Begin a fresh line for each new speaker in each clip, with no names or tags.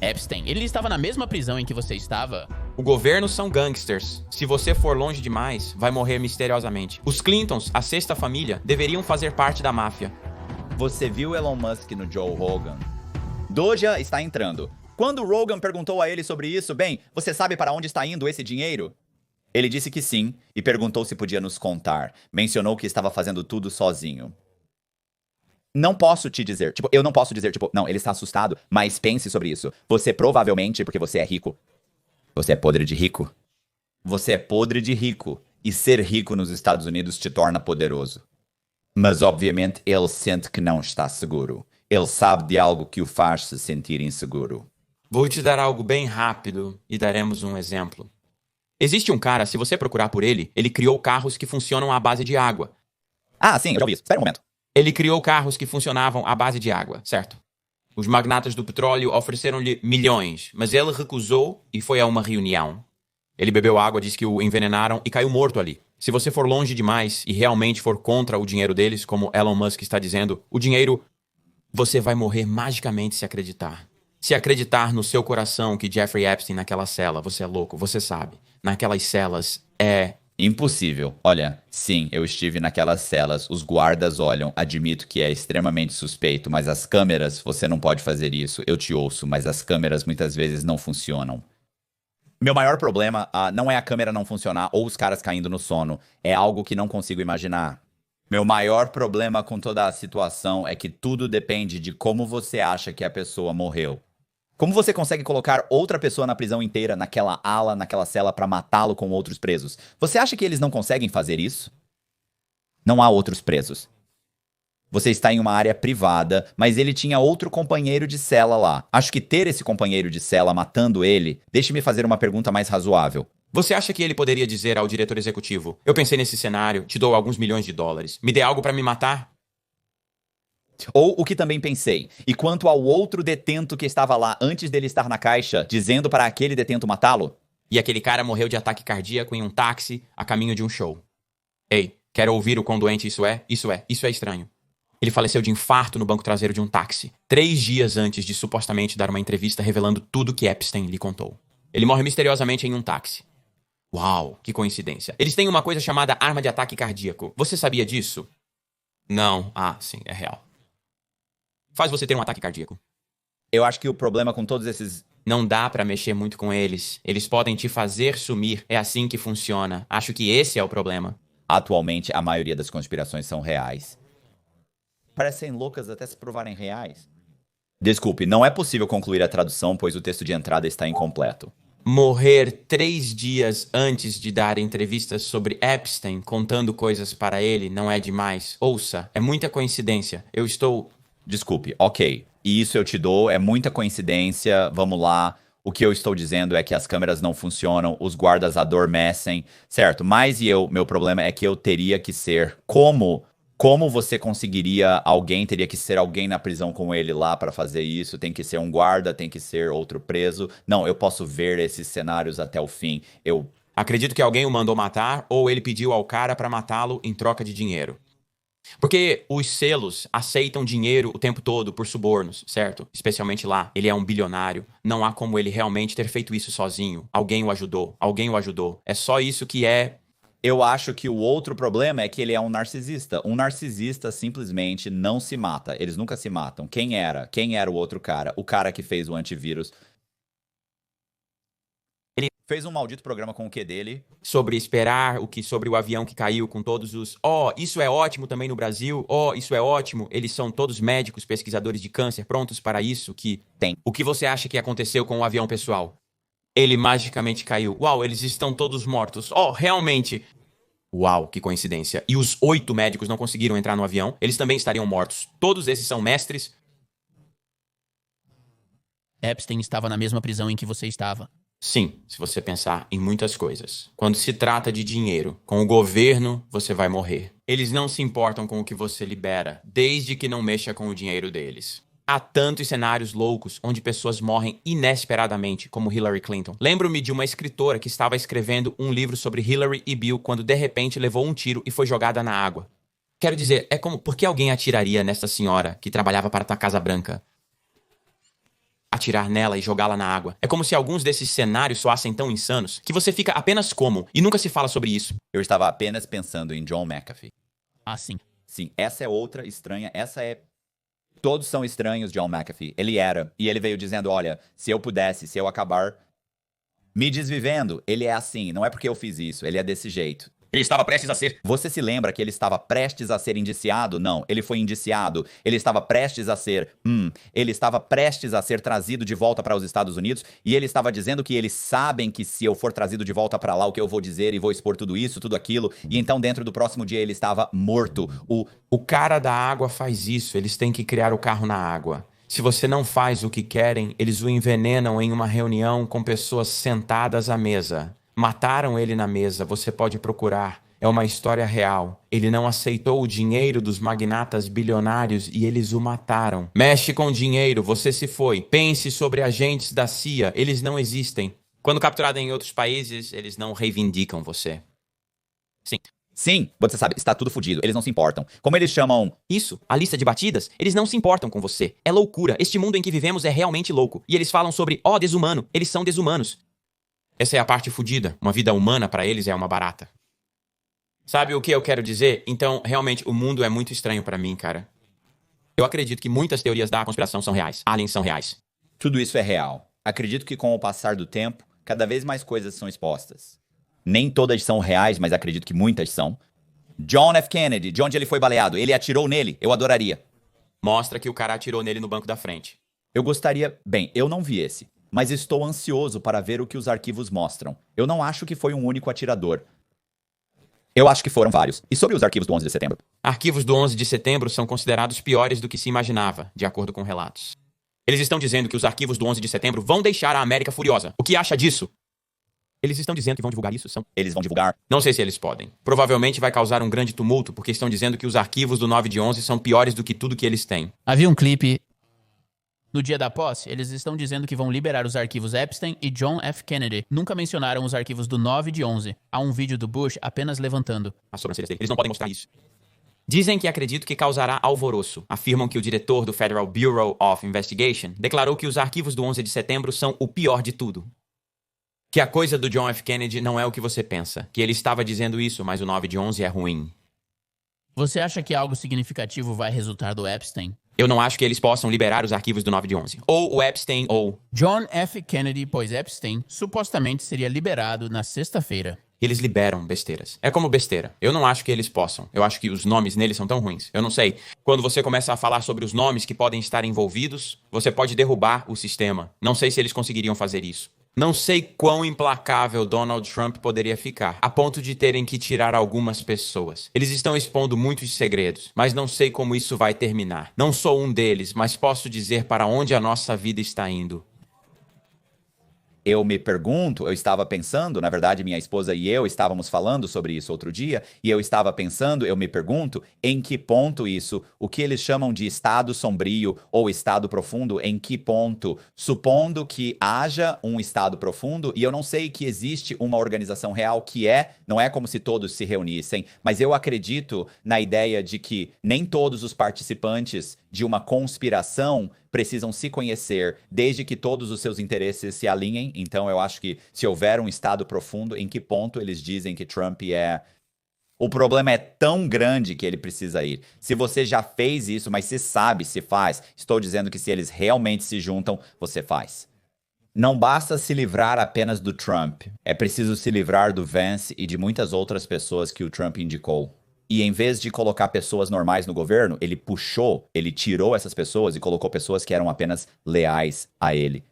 Epstein, ele estava na mesma prisão em que você estava?
O governo são gangsters. Se você for longe demais, vai morrer misteriosamente. Os Clintons, a sexta família, deveriam fazer parte da máfia.
Você viu Elon Musk no Joe Rogan? Doja está entrando. Quando Rogan perguntou a ele sobre isso, bem, você sabe para onde está indo esse dinheiro? Ele disse que sim e perguntou se podia nos contar. Mencionou que estava fazendo tudo sozinho. Não posso te dizer, eu não posso dizer, não, ele está assustado, mas pense sobre isso. Você provavelmente, porque você é rico. Você é podre de rico. Você é podre de rico. E ser rico nos Estados Unidos te torna poderoso. Mas, obviamente, ele sente que não está seguro. Ele sabe de algo que o faz se sentir inseguro.
Vou te dar algo bem rápido e daremos um exemplo. Existe um cara, se você procurar por ele, ele criou carros que funcionam à base de água.
Ah, sim, eu já ouvi isso. Espera um momento.
Ele criou carros que funcionavam à base de água, certo? Os magnatas do petróleo ofereceram-lhe milhões, mas ele recusou e foi a uma reunião. Ele bebeu água, disse que o envenenaram e caiu morto ali. Se você for longe demais e realmente for contra o dinheiro deles, como Elon Musk está dizendo, o dinheiro, você vai morrer magicamente se acreditar. Se acreditar no seu coração que Jeffrey Epstein naquela cela, você é louco, você sabe. Naquelas celas é...
Impossível. Olha, sim, eu estive naquelas celas, os guardas olham, admito que é extremamente suspeito, mas as câmeras, você não pode fazer isso, eu te ouço, mas as câmeras muitas vezes não funcionam. Meu maior problema não é a câmera não funcionar ou os caras caindo no sono, é algo que não consigo imaginar. Meu maior problema com toda a situação é que tudo depende de como você acha que a pessoa morreu. Como você consegue colocar outra pessoa na prisão inteira, naquela ala, naquela cela, pra matá-lo com outros presos? Você acha que eles não conseguem fazer isso? Não há outros presos. Você está em uma área privada, mas ele tinha outro companheiro de cela lá. Acho que ter esse companheiro de cela matando ele, deixe-me fazer uma pergunta mais razoável.
Você acha que ele poderia dizer ao diretor executivo, eu pensei nesse cenário, te dou alguns milhões de dólares, me dê algo pra me matar?
Ou o que também pensei. E quanto ao outro detento que estava lá antes dele estar na caixa, dizendo para aquele detento matá-lo?
E aquele cara morreu de ataque cardíaco em um táxi a caminho de um show. Ei, quero ouvir o quão doente isso é? Isso é estranho. Ele faleceu de infarto no banco traseiro de um táxi, 3 dias antes de supostamente dar uma entrevista revelando tudo que Epstein lhe contou. Ele morre misteriosamente em um táxi. Uau, que coincidência. Eles têm uma coisa chamada arma de ataque cardíaco. Você sabia disso? Não. Ah, sim, é real. Faz você ter um ataque cardíaco.
Eu acho que o problema com todos esses...
Não dá pra mexer muito com eles. Eles podem te fazer sumir. É assim que funciona. Acho que esse é o problema.
Atualmente, a maioria das conspirações são reais. Parecem loucas até se provarem reais. Desculpe, não é possível concluir a tradução, pois o texto de entrada está incompleto.
Morrer 3 dias antes de dar entrevistas sobre Epstein, contando coisas para ele, não é demais? Ouça, é muita coincidência. Eu estou...
Desculpe, ok. E isso eu te dou, é muita coincidência, vamos lá. O que eu estou dizendo é que as câmeras não funcionam, os guardas adormecem, certo? Mas meu problema é que eu teria que ser como você conseguiria alguém, teria que ser alguém na prisão com ele lá para fazer isso, tem que ser um guarda, tem que ser outro preso. Não, eu posso ver esses cenários até o fim. Eu
acredito que alguém o mandou matar ou ele pediu ao cara para matá-lo em troca de dinheiro. Porque os selos aceitam dinheiro o tempo todo por subornos, certo? Especialmente lá. Ele é um bilionário. Não há como ele realmente ter feito isso sozinho. Alguém o ajudou. Alguém o ajudou. É só isso que é...
Eu acho que o outro problema é que ele é um narcisista. Um narcisista simplesmente não se mata. Eles nunca se matam. Quem era? Quem era o outro cara? O cara que fez o antivírus. Ele fez um maldito programa com o Q dele.
Sobre esperar sobre o avião que caiu com todos os... isso é ótimo também no Brasil. Isso é ótimo. Eles são todos médicos, pesquisadores de câncer, prontos para isso que...
Tem.
O que você acha que aconteceu com o avião pessoal? Ele magicamente caiu. Uau, eles estão todos mortos. Realmente. Uau, que coincidência. E os 8 médicos não conseguiram entrar no avião. Eles também estariam mortos. Todos esses são mestres.
Epstein estava na mesma prisão em que você estava.
Sim, se você pensar em muitas coisas. Quando se trata de dinheiro, com o governo, você vai morrer. Eles não se importam com o que você libera, desde que não mexa com o dinheiro deles. Há tantos cenários loucos onde pessoas morrem inesperadamente, como Hillary Clinton. Lembro-me de uma escritora que estava escrevendo um livro sobre Hillary e Bill quando de repente levou um tiro e foi jogada na água. Quero dizer, por que alguém atiraria nessa senhora que trabalhava para a Casa Branca? atirar nela e jogá-la na água. É como se alguns desses cenários soassem tão insanos que você fica apenas como, e nunca se fala sobre isso.
Eu estava apenas pensando em John McAfee.
Ah, sim.
Sim, essa é outra estranha, Todos são estranhos, John McAfee. Ele era, e ele veio dizendo, olha, se eu acabar me desvivendo, ele é assim, não é porque eu fiz isso, ele é desse jeito.
Ele estava prestes a ser.
Você se lembra que ele estava prestes a ser indiciado? Não, ele foi indiciado. Ele estava prestes a ser. Ele estava prestes a ser trazido de volta para os Estados Unidos. E ele estava dizendo que eles sabem que se eu for trazido de volta para lá, o que eu vou dizer e vou expor tudo isso, tudo aquilo. E então, dentro do próximo dia, ele estava morto.
O cara da água faz isso. Eles têm que criar o carro na água. Se você não faz o que querem, eles o envenenam em uma reunião com pessoas sentadas à mesa. Mataram ele na mesa, você pode procurar. É uma história real. Ele não aceitou o dinheiro dos magnatas bilionários e eles o mataram. Mexe com dinheiro, você se foi. Pense sobre agentes da CIA, eles não existem. Quando capturado em outros países, eles não reivindicam você. Sim.
Sim, você sabe, está tudo fodido. Eles não se importam. Como eles chamam
isso? A lista de batidas? Eles não se importam com você. É loucura. Este mundo em que vivemos é realmente louco. E eles falam sobre, desumano. Eles são desumanos. Essa é a parte fodida. Uma vida humana para eles é uma barata. Sabe o que eu quero dizer? Então, realmente, o mundo é muito estranho para mim, cara. Eu acredito que muitas teorias da conspiração são reais. Aliens são reais.
Tudo isso é real. Acredito que com o passar do tempo, cada vez mais coisas são expostas. Nem todas são reais, mas acredito que muitas são. John F. Kennedy, de onde ele foi baleado, ele atirou nele? Eu adoraria.
Mostra que o cara atirou nele no banco da frente.
Eu gostaria... Bem, eu não vi esse. Mas estou ansioso para ver o que os arquivos mostram. Eu não acho que foi um único atirador. Eu acho que foram vários. E sobre os arquivos do 11 de setembro?
Arquivos do 11 de setembro são considerados piores do que se imaginava, de acordo com relatos. Eles estão dizendo que os arquivos do 11 de setembro vão deixar a América furiosa. O que acha disso? Eles estão dizendo que vão divulgar isso, são?
Eles vão divulgar?
Não sei se eles podem. Provavelmente vai causar um grande tumulto, porque estão dizendo que os arquivos do 9 de 11 são piores do que tudo que eles têm.
Havia um clipe. No dia da posse, eles estão dizendo que vão liberar os arquivos Epstein e John F. Kennedy. Nunca mencionaram os arquivos do 9 de 11. Há um vídeo do Bush apenas levantando
as sobrancelhas dele. Eles não podem mostrar isso. Dizem que acredito que causará alvoroço. Afirmam que o diretor do Federal Bureau of Investigation declarou que os arquivos do 11 de setembro são o pior de tudo. Que a coisa do John F. Kennedy não é o que você pensa. Que ele estava dizendo isso, mas o 9 de 11 é ruim.
Você acha que algo significativo vai resultar do Epstein?
Eu não acho que eles possam liberar os arquivos do 9 de 11. Ou o Epstein, ou...
John F. Kennedy, pois Epstein supostamente seria liberado na sexta-feira.
Eles liberam besteiras. É como besteira. Eu não acho que eles possam. Eu acho que os nomes neles são tão ruins. Eu não sei. Quando você começa a falar sobre os nomes que podem estar envolvidos, você pode derrubar o sistema. Não sei se eles conseguiriam fazer isso. Não sei quão implacável Donald Trump poderia ficar, a ponto de terem que tirar algumas pessoas. Eles estão expondo muitos segredos, mas não sei como isso vai terminar. Não sou um deles, mas posso dizer para onde a nossa vida está indo.
Eu me pergunto, eu estava pensando, na verdade minha esposa e eu estávamos falando sobre isso outro dia, e eu estava pensando, eu me pergunto, em que ponto isso, o que eles chamam de estado sombrio ou estado profundo, em que ponto, supondo que haja um estado profundo, e eu não sei que existe uma organização real que não é como se todos se reunissem, mas eu acredito na ideia de que nem todos os participantes de uma conspiração precisam se conhecer, desde que todos os seus interesses se alinhem. Então eu acho que se houver um estado profundo, em que ponto eles dizem que Trump é... O problema é tão grande que ele precisa ir. Se você já fez isso, mas se sabe, se faz, estou dizendo que se eles realmente se juntam, você faz. Não basta se livrar apenas do Trump. É preciso se livrar do Vance e de muitas outras pessoas que o Trump indicou. E em vez de colocar pessoas normais no governo, ele tirou essas pessoas e colocou pessoas que eram apenas leais a ele.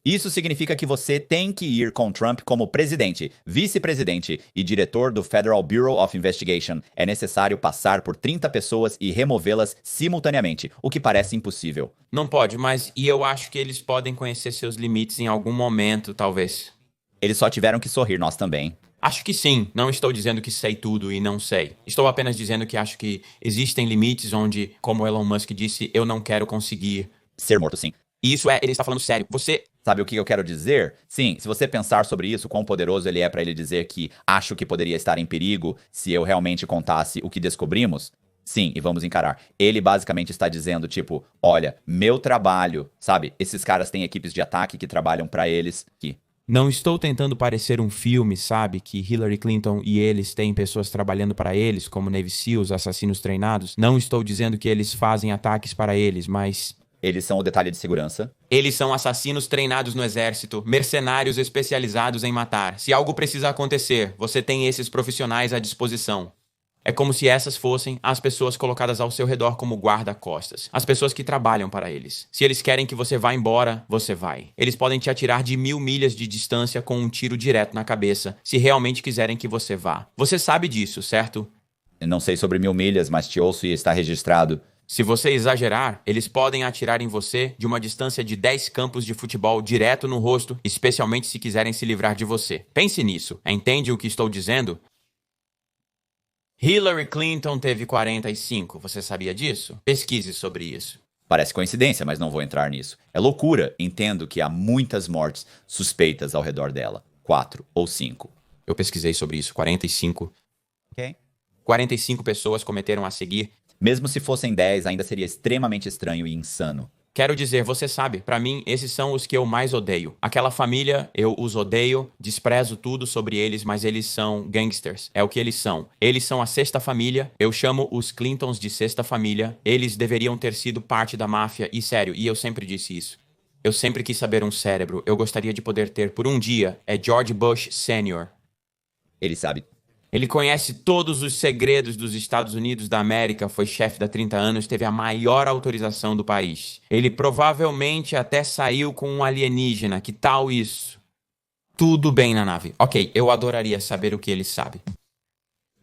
Isso significa que você tem que ir com Trump como presidente, vice-presidente e diretor do Federal Bureau of Investigation. É necessário passar por 30 pessoas e removê-las simultaneamente, o que parece impossível.
Não pode, mas eu acho que eles podem conhecer seus limites em algum momento, talvez.
Eles só tiveram que sorrir, nós também.
Acho que sim. Não estou dizendo que sei tudo e não sei. Estou apenas dizendo que acho que existem limites onde, como Elon Musk disse, eu não quero conseguir...
ser morto, sim.
E isso ele está falando sério. Você...
Sabe o que eu quero dizer? Sim, se você pensar sobre isso, quão poderoso ele é para ele dizer que acho que poderia estar em perigo se eu realmente contasse o que descobrimos. Sim, e vamos encarar. Ele basicamente está dizendo, tipo, olha, meu trabalho, sabe? Esses caras têm equipes de ataque que trabalham pra eles. Que
Não estou tentando parecer um filme, sabe? Que Hillary Clinton e eles têm pessoas trabalhando para eles, como Navy SEALs, assassinos treinados. Não estou dizendo que eles fazem ataques para eles, mas
eles são o detalhe de segurança.
eles são assassinos treinados no exército, mercenários especializados em matar. Se algo precisa acontecer, você tem esses profissionais à disposição. É como se essas fossem as pessoas colocadas ao seu redor como guarda-costas. As pessoas que trabalham para eles. Se eles querem que você vá embora, você vai. Eles podem te atirar de 1000 milhas de distância com um tiro direto na cabeça, se realmente quiserem que você vá. Você sabe disso, certo?
Eu não sei sobre 1000 milhas, mas te ouço e está registrado.
Se você exagerar, eles podem atirar em você de uma distância de 10 campos de futebol direto no rosto, especialmente se quiserem se livrar de você. Pense nisso. Entende o que estou dizendo? Hillary Clinton teve 45. Você sabia disso? Pesquise sobre isso.
Parece coincidência, mas não vou entrar nisso. É loucura. Entendo que há muitas mortes suspeitas ao redor dela. 4 ou 5.
Eu pesquisei sobre isso. 45.
Ok.
45 pessoas cometeram a seguir.
Mesmo se fossem 10, ainda seria extremamente estranho e insano.
Quero dizer, você sabe, pra mim, esses são os que eu mais odeio. Aquela família, eu os odeio, desprezo tudo sobre eles, mas eles são gangsters. É o que eles são. Eles são a sexta família. Eu chamo os Clintons de sexta família. Eles deveriam ter sido parte da máfia. E sério, e eu sempre disse isso. Eu sempre quis saber um cérebro. Eu gostaria de poder ter por um dia. É George Bush Sr.
Ele sabe.
Ele conhece todos os segredos dos Estados Unidos da América, foi chefe há 30 anos, teve a maior autorização do país. Ele provavelmente até saiu com um alienígena, que tal isso? Tudo bem na nave. Ok, eu adoraria saber o que ele sabe.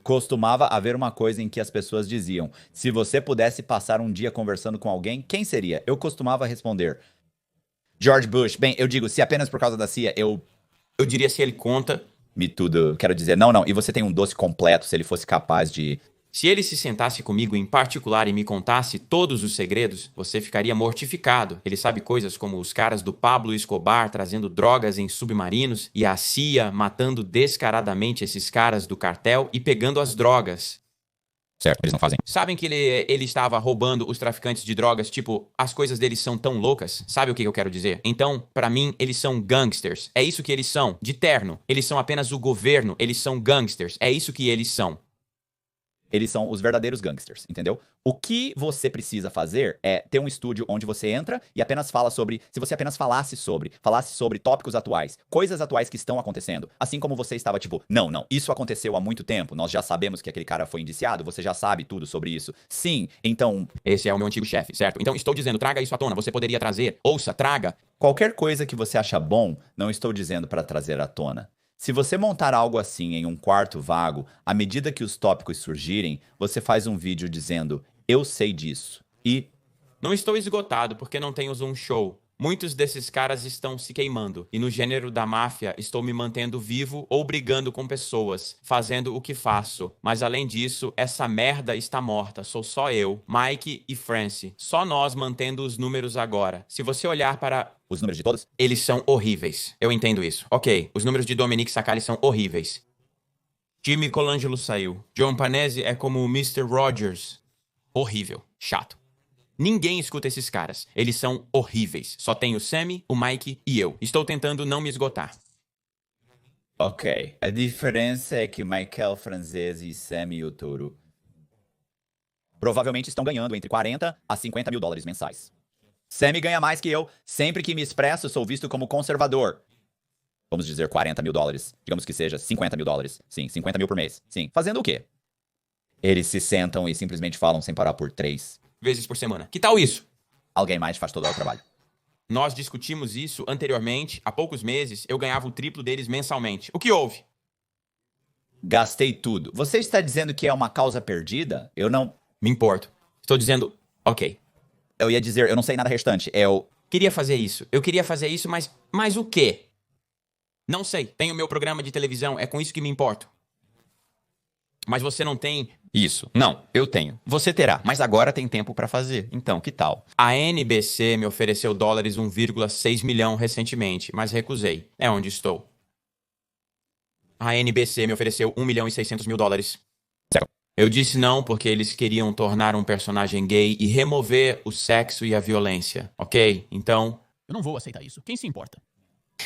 Costumava haver uma coisa em que as pessoas diziam: se você pudesse passar um dia conversando com alguém, quem seria? Eu costumava responder: George Bush. Bem, eu digo, se apenas por causa da CIA, eu
diria se ele conta.
me tudo. Quero dizer, não. E você tem um doce completo se ele fosse capaz de.
Se ele se sentasse comigo em particular e me contasse todos os segredos, você ficaria mortificado. Ele sabe coisas como os caras do Pablo Escobar trazendo drogas em submarinos e a CIA matando descaradamente esses caras do cartel e pegando as drogas.
Certo, eles não fazem.
Sabem que ele estava roubando os traficantes de drogas? Tipo, as coisas deles são tão loucas. Sabe o que eu quero dizer? Então, pra mim, eles são gangsters. É isso que eles são. De terno. Eles são apenas o governo. Eles são gangsters. É isso que eles são.
Eles são os verdadeiros gangsters, entendeu? O que você precisa fazer é ter um estúdio onde você entra e apenas fala sobre... Se você apenas falasse sobre tópicos atuais, coisas atuais que estão acontecendo. Assim como você estava tipo, não, isso aconteceu há muito tempo, nós já sabemos que aquele cara foi indiciado, você já sabe tudo sobre isso. Sim, então...
Esse é o meu antigo chefe, certo? Então estou dizendo, traga isso à tona, você poderia trazer. Ouça, traga.
Qualquer coisa que você acha bom, não estou dizendo para trazer à tona. Se você montar algo assim em um quarto vago, à medida que os tópicos surgirem, você faz um vídeo dizendo, eu sei disso. E
não estou esgotado porque não tenho um show. Muitos desses caras estão se queimando. E no gênero da máfia, estou me mantendo vivo ou brigando com pessoas, fazendo o que faço. Mas além disso, essa merda está morta. Sou só eu, Mike e Francie. Só nós mantendo os números agora. Se você olhar para...
os números de todos?
Eles são horríveis. Eu entendo isso. Ok, os números de Dominique Sacali são horríveis. Jimmy Colangelo saiu. John Panese é como o Mr. Rogers. Horrível. Chato. Ninguém escuta esses caras. Eles são horríveis. Só tem o Sammy, o Mike e eu. Estou tentando não me esgotar.
Ok. A diferença é que Michael Franzese e Sammy Otoro provavelmente estão ganhando entre 40 a 50 mil dólares mensais. Sammy ganha mais que eu. Sempre que me expresso, sou visto como conservador. Vamos dizer 40 mil dólares. Digamos que seja 50 mil dólares. Sim, 50 mil por mês. Sim. Fazendo o quê? Eles se sentam e simplesmente falam sem parar por 3
vezes por semana. Que tal isso?
Alguém mais faz todo o trabalho.
Nós discutimos isso anteriormente. Há poucos meses, eu ganhava o triplo deles mensalmente. O que houve?
Gastei tudo. Você está dizendo que é uma causa perdida? Eu não...
Me importo. Estou dizendo, ok.
Eu ia dizer, eu não sei nada restante. Eu
queria fazer isso. Eu queria fazer isso, mas o quê? Não sei. Tenho meu programa de televisão. É com isso que me importo. Mas você não tem...
Isso. Não, eu tenho. Você terá, mas agora tem tempo pra fazer. Então, que tal?
A NBC me ofereceu dólares 1,6 milhão recentemente, mas recusei. É onde estou. A NBC me ofereceu 1 milhão e 600 mil dólares.
Certo.
Eu disse não porque eles queriam tornar um personagem gay e remover o sexo e a violência, ok? Então,
Eu não vou aceitar isso. Quem se importa?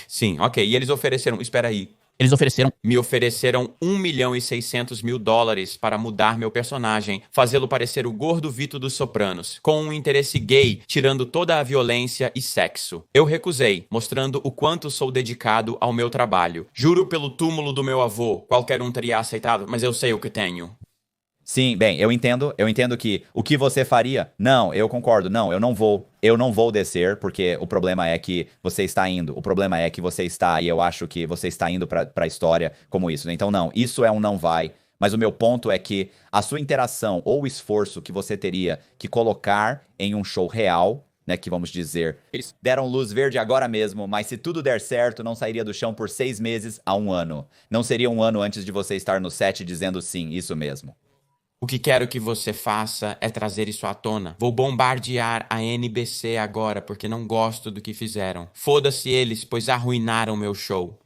sim, ok. E eles ofereceram, espera aí,
Eles ofereceram.
me ofereceram $1.600.000 para mudar meu personagem, fazê-lo parecer o gordo Vito dos Sopranos, com um interesse gay, tirando toda a violência e sexo. Eu recusei, mostrando o quanto sou dedicado ao meu trabalho. Juro pelo túmulo do meu avô, qualquer um teria aceitado, mas eu sei o que tenho.
Sim, bem, eu entendo que o que você faria? Não, eu concordo. Não, eu não vou descer, porque o problema é que você está indo. O problema é que você está, e eu acho que você está indo pra história como isso, né? Então, não, isso é um não vai. Mas o meu ponto é que a sua interação ou o esforço que você teria que colocar em um show real, né, que vamos dizer, eles deram luz verde agora mesmo, mas se tudo der certo, não sairia do chão por 6 meses a 1 ano. Não seria 1 ano antes de você estar no set dizendo sim, isso mesmo.
O que quero que você faça é trazer isso à tona. Vou bombardear a NBC agora porque não gosto do que fizeram. Foda-se eles, pois arruinaram meu show.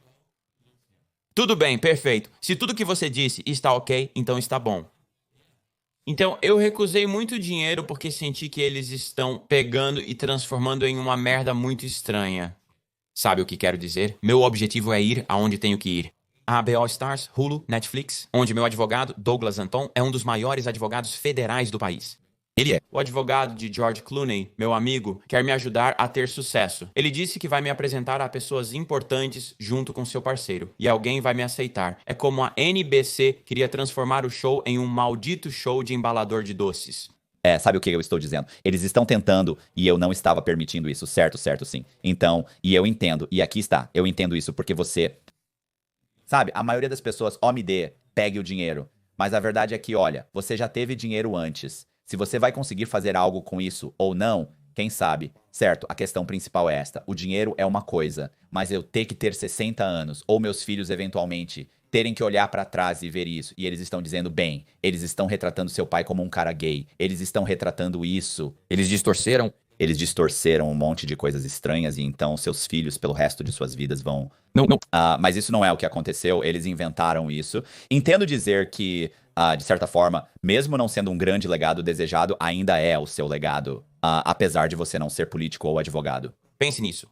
Tudo bem, perfeito. Se tudo que você disse está ok, então está bom. Então, eu recusei muito dinheiro porque senti que eles estão pegando e transformando em uma merda muito estranha. Sabe o que quero dizer? Meu objetivo é ir aonde tenho que ir. A HBO Stars, Hulu, Netflix, onde meu advogado, Douglas Anton, é um dos maiores advogados federais do país. Ele é. O advogado de George Clooney, meu amigo, quer me ajudar a ter sucesso. Ele disse que vai me apresentar a pessoas importantes junto com seu parceiro. E alguém vai me aceitar. É como a NBC queria transformar o show em um maldito show de embalador de doces.
Sabe o que eu estou dizendo? Eles estão tentando e eu não estava permitindo isso, certo, sim. Então, e eu entendo, e aqui está, eu entendo isso porque você... Sabe, a maioria das pessoas, me dê, pegue o dinheiro. Mas a verdade é que, olha, você já teve dinheiro antes. Se você vai conseguir fazer algo com isso ou não, quem sabe? Certo, a questão principal é esta. O dinheiro é uma coisa, mas eu ter que ter 60 anos, ou meus filhos eventualmente terem que olhar pra trás e ver isso, e eles estão dizendo, bem, eles estão retratando seu pai como um cara gay, eles estão retratando isso. Eles distorceram um monte de coisas estranhas, e então seus filhos, pelo resto de suas vidas, vão...
Não.
Mas isso não é o que aconteceu, eles inventaram isso. Entendo dizer que, de certa forma, mesmo não sendo um grande legado desejado, ainda é o seu legado, apesar de você não ser político ou advogado.
Pense nisso.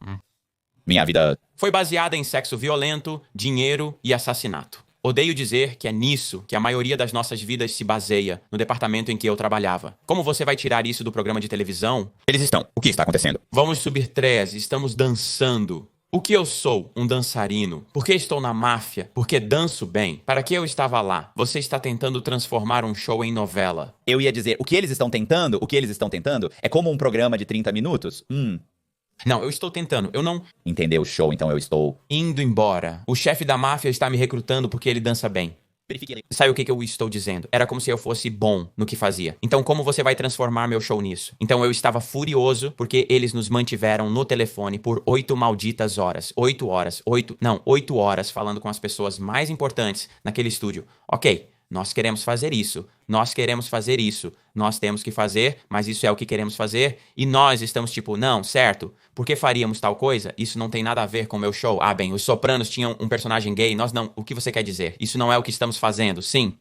Minha vida...
Foi baseada em sexo violento, dinheiro e assassinato. Odeio dizer que é nisso que a maioria das nossas vidas se baseia, no departamento em que eu trabalhava. Como você vai tirar isso do programa de televisão?
Eles estão. O que está acontecendo?
Vamos subir três, estamos dançando. O que eu sou? Um dançarino. Por que estou na máfia? Porque danço bem. Para que eu estava lá? Você está tentando transformar um show em novela.
Eu ia dizer, o que eles estão tentando é como um programa de 30 minutos?
Não, eu estou tentando. Eu não...
Entendeu o show, então eu estou...
Indo embora. O chefe da máfia está me recrutando porque ele dança bem. Sabe o que eu estou dizendo? Era como se eu fosse bom no que fazia. Então, como você vai transformar meu show nisso? Então, eu estava furioso porque eles nos mantiveram no telefone por 8 malditas horas. 8 horas falando com as pessoas mais importantes naquele estúdio. Ok, nós queremos fazer isso. Nós queremos fazer isso. Nós temos que fazer, mas isso é o que queremos fazer. E nós estamos tipo, não, certo? Por que faríamos tal coisa? Isso não tem nada a ver com o meu show. Ah, bem, os Sopranos tinham um personagem gay, nós não. O que você quer dizer? Isso não é o que estamos fazendo, sim?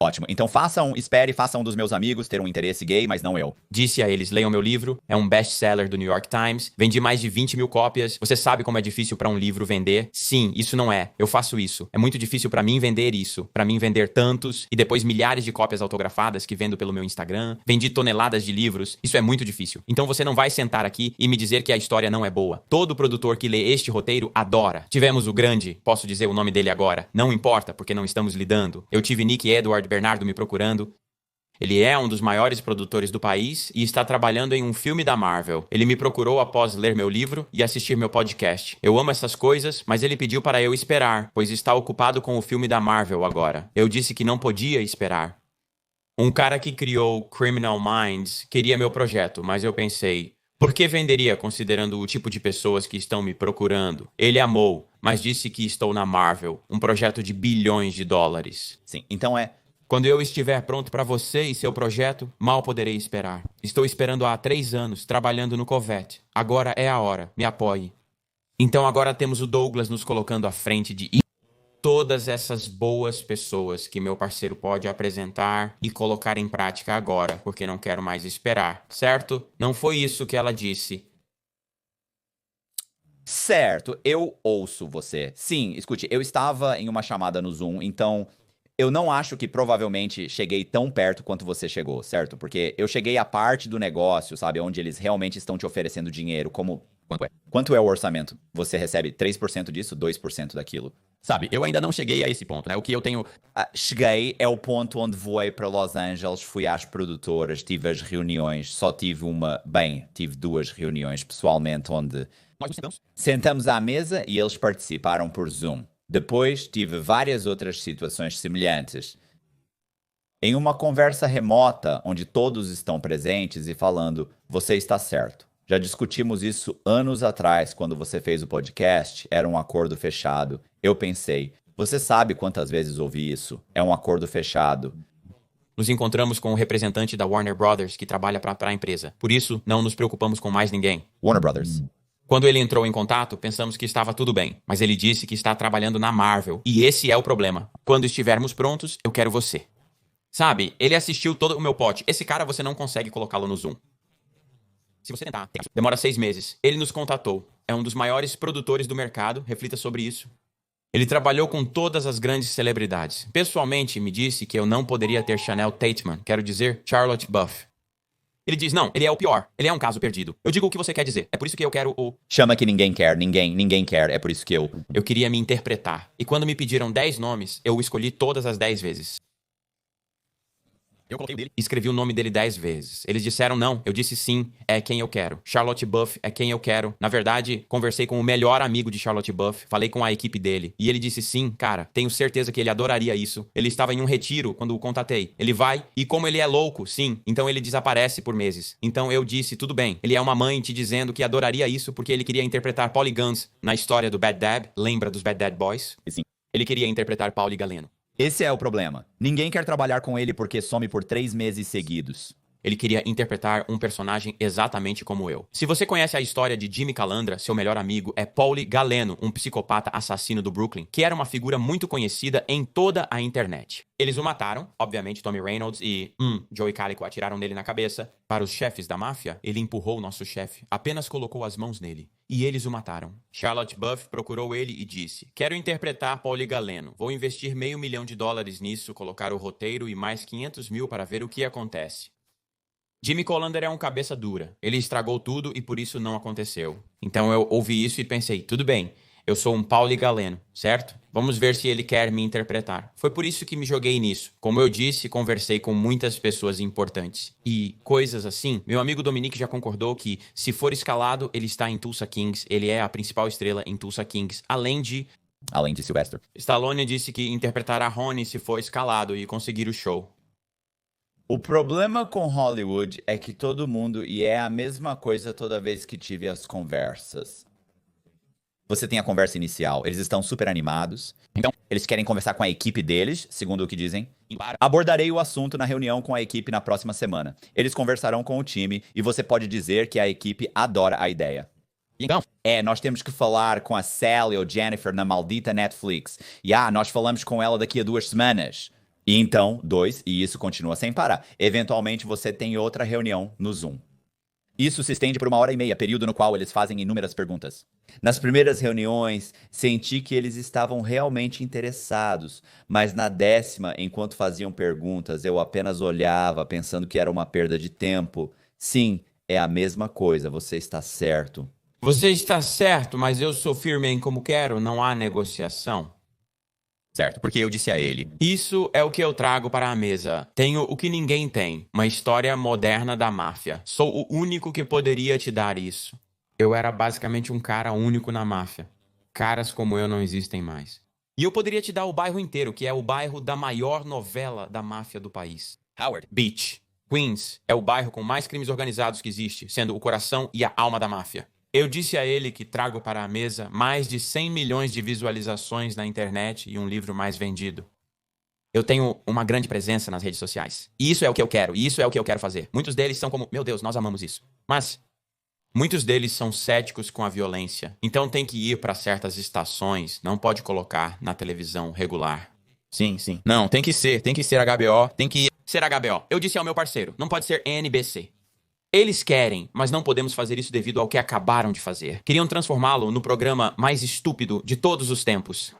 Ótimo. Então faça um dos meus amigos ter um interesse gay, mas não eu.
Disse a eles, leiam meu livro, é um best-seller do New York Times, vendi mais de 20 mil cópias. Você sabe como é difícil para um livro vender? Sim, isso não é. Eu faço isso. É muito difícil para mim vender isso, para mim vender tantos e depois milhares de cópias autografadas que vendo pelo meu Instagram. Vendi toneladas de livros. Isso é muito difícil. Então você não vai sentar aqui e me dizer que a história não é boa. Todo produtor que lê este roteiro adora. Tivemos o grande, posso dizer o nome dele agora, não importa porque não estamos lidando. Eu tive Nick Edward Bernardo me procurando. Ele é um dos maiores produtores do país e está trabalhando em um filme da Marvel. Ele me procurou após ler meu livro e assistir meu podcast. Eu amo essas coisas, mas ele pediu para eu esperar, pois está ocupado com o filme da Marvel agora. Eu disse que não podia esperar. Um cara que criou Criminal Minds queria meu projeto, mas eu pensei, por que venderia considerando o tipo de pessoas que estão me procurando? Ele amou, mas disse que estou na Marvel, um projeto de bilhões de dólares.
Sim, então
Quando eu estiver pronto para você e seu projeto, mal poderei esperar. Estou esperando há 3 anos, trabalhando no Covette. Agora é a hora. Me apoie. Então agora temos o Douglas nos colocando à frente de... todas essas boas pessoas que meu parceiro pode apresentar e colocar em prática agora, porque não quero mais esperar, certo? Não foi isso que ela disse.
Certo, eu ouço você. Sim, escute, eu estava em uma chamada no Zoom, então eu não acho que provavelmente cheguei tão perto quanto você chegou, certo? Porque eu cheguei à parte do negócio, sabe, onde eles realmente estão te oferecendo dinheiro, como... Quanto é? Quanto é o orçamento? Você recebe 3% disso, 2% daquilo?
Sabe, eu ainda não cheguei a esse ponto, né? O que eu tenho...
Cheguei, é o ponto onde voei para Los Angeles, fui às produtoras, tive as reuniões, só tive tive 2 reuniões pessoalmente onde
Nós nos sentamos.
sentamos à mesa e eles participaram por Zoom. Depois tive várias outras situações semelhantes. Em uma conversa remota, onde todos estão presentes e falando, você está certo. Já discutimos isso anos atrás, quando você fez o podcast, era um acordo fechado. Eu pensei, você sabe quantas vezes ouvi isso? É um acordo fechado.
Nos encontramos com o representante da Warner Brothers que trabalha para a empresa. Por isso, não nos preocupamos com mais ninguém.
Warner Brothers.
Quando ele entrou em contato, pensamos que estava tudo bem. Mas ele disse que está trabalhando na Marvel. E esse é o problema. Quando estivermos prontos, eu quero você. Sabe, ele assistiu todo o meu pote. Esse cara você não consegue colocá-lo no Zoom. Se você tentar, demora 6 meses. Ele nos contatou. É um dos maiores produtores do mercado. Reflita sobre isso. Ele trabalhou com todas as grandes celebridades. Pessoalmente, me disse que eu não poderia ter Chanel Tatum, quero dizer, Charlotte Buff. Ele diz, não, ele é o pior. Ele é um caso perdido. Eu digo o que você quer dizer. É por isso que eu quero o...
Chama que ninguém quer, ninguém quer. É por isso que
Eu queria me interpretar. E quando me pediram 10 nomes, eu o escolhi todas as 10 vezes.
Eu coloquei o dele.
Escrevi o nome dele 10 vezes. Eles disseram não. Eu disse sim, é quem eu quero. Charlotte Buff é quem eu quero. Na verdade, conversei com o melhor amigo de Charlotte Buff, falei com a equipe dele. E ele disse sim, cara, tenho certeza que ele adoraria isso. Ele estava em um retiro quando o contatei. Ele vai e como ele é louco, sim, então ele desaparece por meses. Então eu disse, tudo bem. Ele é uma mãe te dizendo que adoraria isso porque ele queria interpretar Paulie Guns na história do Bad Dad. Lembra dos Bad Dad Boys?
Sim.
Ele queria interpretar Paulie Galeno.
Esse é o problema. Ninguém quer trabalhar com ele porque some por 3 meses seguidos.
Ele queria interpretar um personagem exatamente como eu. Se você conhece a história de Jimmy Calandra, seu melhor amigo é Paulie Galeno, um psicopata assassino do Brooklyn, que era uma figura muito conhecida em toda a internet. Eles o mataram, obviamente Tommy Reynolds e Joey Calico atiraram nele na cabeça. Para os chefes da máfia, ele empurrou o nosso chefe, apenas colocou as mãos nele. E eles o mataram. Charlotte Buff procurou ele e disse, quero interpretar Paulie Galeno. Vou investir $500 mil nisso, colocar o roteiro e mais 500 mil para ver o que acontece. Jimmy Calandra é um cabeça dura. Ele estragou tudo e por isso não aconteceu. Então eu ouvi isso e pensei, tudo bem, eu sou um Paulie Galeno, certo? Vamos ver se ele quer me interpretar. Foi por isso que me joguei nisso. Como eu disse, conversei com muitas pessoas importantes. E coisas assim, meu amigo Dominique já concordou que se for escalado, ele está em Tulsa Kings. Ele é a principal estrela em Tulsa Kings. Além de
Sylvester.
Stallone disse que interpretará Ronnie se for escalado e conseguir o show.
O problema com Hollywood é que todo mundo, e é a mesma coisa toda vez que tive as conversas. Você tem a conversa inicial, eles estão super animados, então eles querem conversar com a equipe deles, segundo o que dizem. Abordarei o assunto na reunião com a equipe na próxima semana. Eles conversarão com o time e você pode dizer que a equipe adora a ideia.
Então,
nós temos que falar com a Sally ou Jennifer na maldita Netflix. E nós falamos com ela daqui a 2 semanas. E então, 2, e isso continua sem parar. Eventualmente você tem outra reunião no Zoom. Isso se estende por 1h30, período no qual eles fazem inúmeras perguntas. Nas primeiras reuniões, senti que eles estavam realmente interessados, mas na 10ª, enquanto faziam perguntas, eu apenas olhava, pensando que era uma perda de tempo. Sim, é a mesma coisa, você está certo.
Você está certo, mas eu sou firme em como quero, não há negociação.
certo, porque eu disse a ele.
Isso é o que eu trago para a mesa. Tenho o que ninguém tem, uma história moderna da máfia. Sou o único que poderia te dar isso. Eu era basicamente um cara único na máfia. Caras como eu não existem mais. E eu poderia te dar o bairro inteiro, que é o bairro da maior novela da máfia do país.
Howard.
Beach. Queens é o bairro com mais crimes organizados que existe, sendo o coração e a alma da máfia. Eu disse a ele que trago para a mesa mais de 100 milhões de visualizações na internet e um livro mais vendido. Eu tenho uma grande presença nas redes sociais. E isso é o que eu quero, e isso é o que eu quero fazer. Muitos deles são como, meu Deus, nós amamos isso. Mas Muitos deles são céticos com a violência. Então tem que ir para certas estações, não pode colocar na televisão regular.
Sim, sim. Não, tem que ser HBO, tem que
Ser HBO. Eu disse ao meu parceiro, não pode ser NBC. Eles querem, mas não podemos fazer isso devido ao que acabaram de fazer. Queriam transformá-lo no programa mais estúpido de todos os tempos.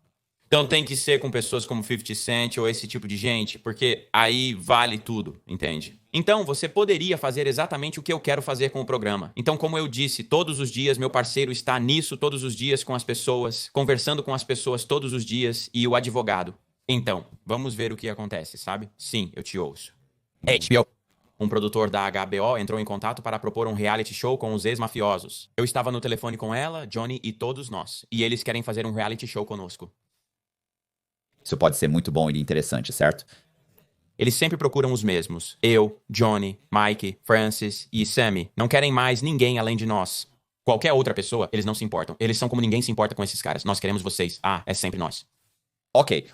Então tem que ser com pessoas como 50 Cent ou esse tipo de gente, porque aí vale tudo, entende? Então você poderia fazer exatamente o que eu quero fazer com o programa. Então, como eu disse, todos os dias meu parceiro está nisso todos os dias com as pessoas, conversando com as pessoas todos os dias e o advogado. Então, vamos ver o que acontece, sabe? Sim, eu te ouço.
HBO.
Um produtor da HBO entrou em contato para propor um reality show com os ex-mafiosos. Eu estava no telefone com ela, Johnny e todos nós. E eles querem fazer um reality show conosco.
Isso pode ser muito bom e interessante, certo?
Eles sempre procuram os mesmos. Eu, Johnny, Mike, Francis e Sammy. Não querem mais ninguém além de nós. Qualquer outra pessoa, eles não se importam. Eles são como ninguém se importa com esses caras. Nós queremos vocês. Ah, é sempre nós.
Ok,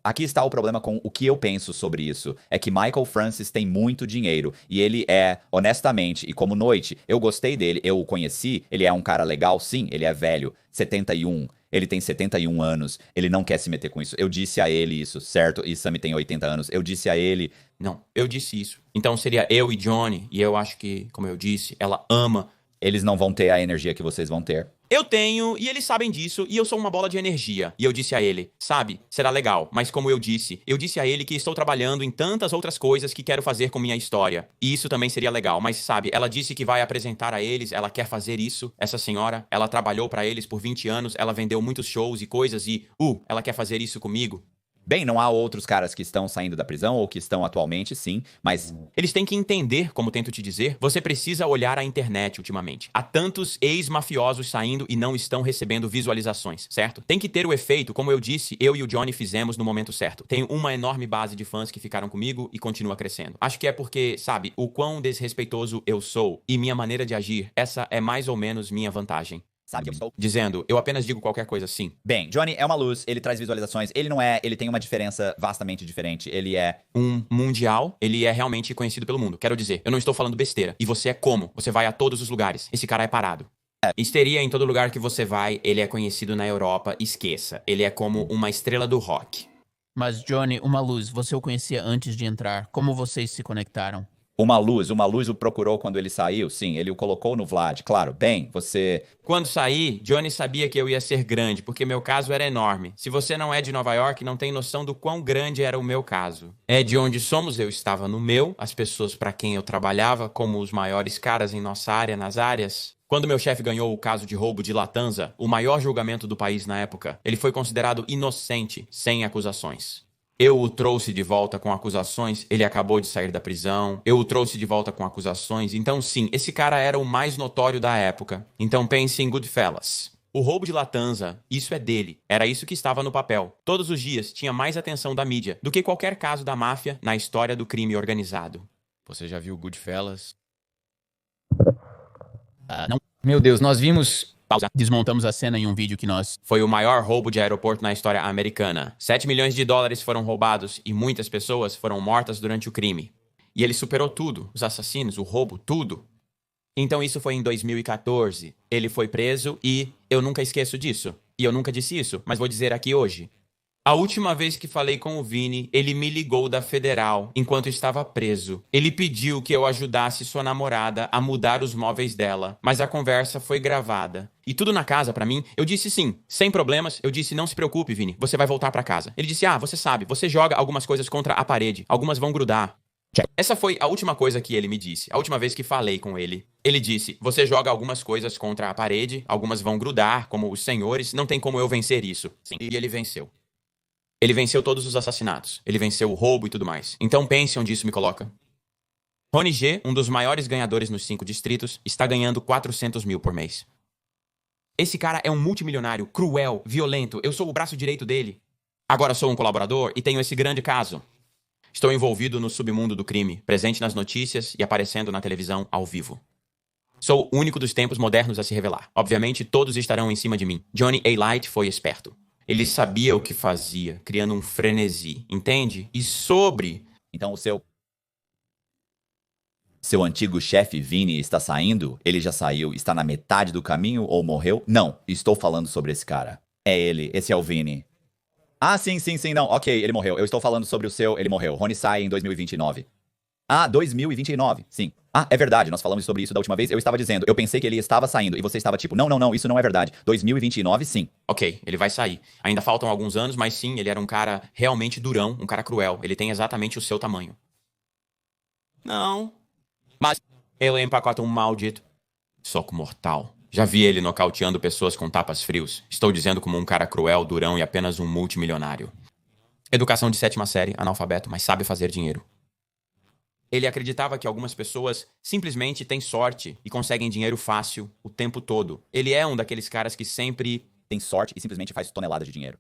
aqui está o problema com o que eu penso sobre isso. É que Michael Francis tem muito dinheiro e ele é, honestamente, e como noite, eu gostei dele, eu o conheci, ele é um cara legal, sim, ele é velho, 71, ele tem 71 anos, ele não quer se meter com isso. Eu disse a ele isso, certo? E Sammy tem 80 anos, eu disse a ele...
Não, eu disse isso. Então seria eu e Johnny, e eu acho que, como eu disse, ela ama.
Eles não vão ter a energia que vocês vão ter.
Eu tenho, e eles sabem disso, e eu sou uma bola de energia. E eu disse a ele, sabe, será legal, mas como eu disse a ele que estou trabalhando em tantas outras coisas que quero fazer com minha história. E isso também seria legal, mas sabe, ela disse que vai apresentar a eles, ela quer fazer isso. Essa senhora, ela trabalhou pra eles por 20 anos, ela vendeu muitos shows e coisas e, ela quer fazer isso comigo.
Bem, não há outros caras que estão saindo da prisão ou que estão atualmente, sim, mas...
Eles têm que entender, como tento te dizer, você precisa olhar a internet ultimamente. Há tantos ex-mafiosos saindo e não estão recebendo visualizações, certo? Tem que ter o efeito, como eu disse, eu e o Johnny fizemos no momento certo. Tenho uma enorme base de fãs que ficaram comigo e continua crescendo. Acho que é porque, sabe, o quão desrespeitoso eu sou e minha maneira de agir, essa é mais ou menos minha vantagem.
Sabe que eu sou...
Dizendo, eu apenas digo qualquer coisa assim.
Bem, Johnny é uma luz, ele traz visualizações, ele tem uma diferença vastamente diferente, ele é...
Um mundial, ele é realmente conhecido pelo mundo. Quero dizer, eu não estou falando besteira. E você é como? Você vai a todos os lugares. Esse cara é parado. Histeria em todo lugar que você vai, ele é conhecido na Europa, esqueça. Ele é como uma estrela do rock.
Mas, Johnny, uma luz, você o conhecia antes de entrar. Como vocês se conectaram?
Uma luz o procurou quando ele saiu, sim, ele o colocou no Vlad, claro, bem, você...
Quando saí, Johnny sabia que eu ia ser grande, porque meu caso era enorme. Se você não é de Nova York, não tem noção do quão grande era o meu caso. É de onde somos, eu estava no meu, as pessoas para quem eu trabalhava, como os maiores caras em nossa área, nas áreas... Quando meu chefe ganhou o caso de roubo de Latanza, o maior julgamento do país na época, ele foi considerado inocente, sem acusações. Eu o trouxe de volta com acusações, ele acabou de sair da prisão. Eu o trouxe de volta com acusações. Então, sim, esse cara era o mais notório da época. Então pense em Goodfellas. O roubo de Latanza, isso é dele. Era isso que estava no papel. Todos os dias tinha mais atenção da mídia do que qualquer caso da máfia na história do crime organizado. Você já viu Goodfellas?
Não.
Meu Deus, nós vimos...
Pausa.
Desmontamos a cena em um vídeo que nós...
Foi o maior roubo de aeroporto na história americana. 7 milhões de dólares foram roubados e muitas pessoas foram mortas durante o crime. E ele superou tudo. Os assassinos, o roubo, tudo. Então isso foi em 2014. Ele foi preso e eu nunca esqueço disso. E eu nunca disse isso, mas vou dizer aqui hoje. A última vez que falei com o Vini, ele me ligou da Federal enquanto estava preso. Ele pediu que eu ajudasse sua namorada a mudar os móveis dela, mas a conversa foi gravada. E tudo na casa pra mim, eu disse sim, sem problemas, eu disse não se preocupe, Vini, você vai voltar pra casa. Ele disse, você sabe, você joga algumas coisas contra a parede, algumas vão grudar. Essa foi a última coisa que ele me disse, a última vez que falei com ele. Ele disse, você joga algumas coisas contra a parede, algumas vão grudar, como os senhores, não tem como eu vencer isso. Sim. E ele venceu. Ele venceu todos os assassinatos. Ele venceu o roubo e tudo mais. Então pense onde isso me coloca. Rony G, um dos maiores ganhadores nos 5 distritos, está ganhando 400 mil por mês. Esse cara é um multimilionário, cruel, violento. Eu sou o braço direito dele. Agora sou um colaborador e tenho esse grande caso. Estou envolvido no submundo do crime, presente nas notícias e aparecendo na televisão ao vivo. Sou o único dos tempos modernos a se revelar. Obviamente, todos estarão em cima de mim. Johnny A. Light foi esperto. Ele sabia o que fazia, criando um frenesi, entende? E sobre...
Então o seu... Seu antigo chefe Vini está saindo? Ele já saiu? Está na metade do caminho ou morreu? Não, estou falando sobre esse cara. É ele, esse é o Vini. Ah, sim, não, ok, ele morreu. Eu estou falando sobre o seu, ele morreu. Rony sai em 2029. Ah, 2029, sim. Ah, é verdade, nós falamos sobre isso da última vez. Eu estava dizendo, eu pensei que ele estava saindo. E você estava tipo, não, isso não é verdade. 2029, sim.
Ok, ele vai sair. Ainda faltam alguns anos, mas sim, ele era um cara realmente durão, um cara cruel. Ele tem exatamente o seu tamanho. Não. Mas ele empacota um maldito soco mortal. Já vi ele nocauteando pessoas com tapas frios. Estou dizendo como um cara cruel, durão e apenas um multimilionário. Educação de 7ª série, analfabeto, mas sabe fazer dinheiro. Ele acreditava que algumas pessoas simplesmente têm sorte e conseguem dinheiro fácil o tempo todo. Ele é um daqueles caras que sempre
tem sorte e simplesmente faz toneladas de dinheiro.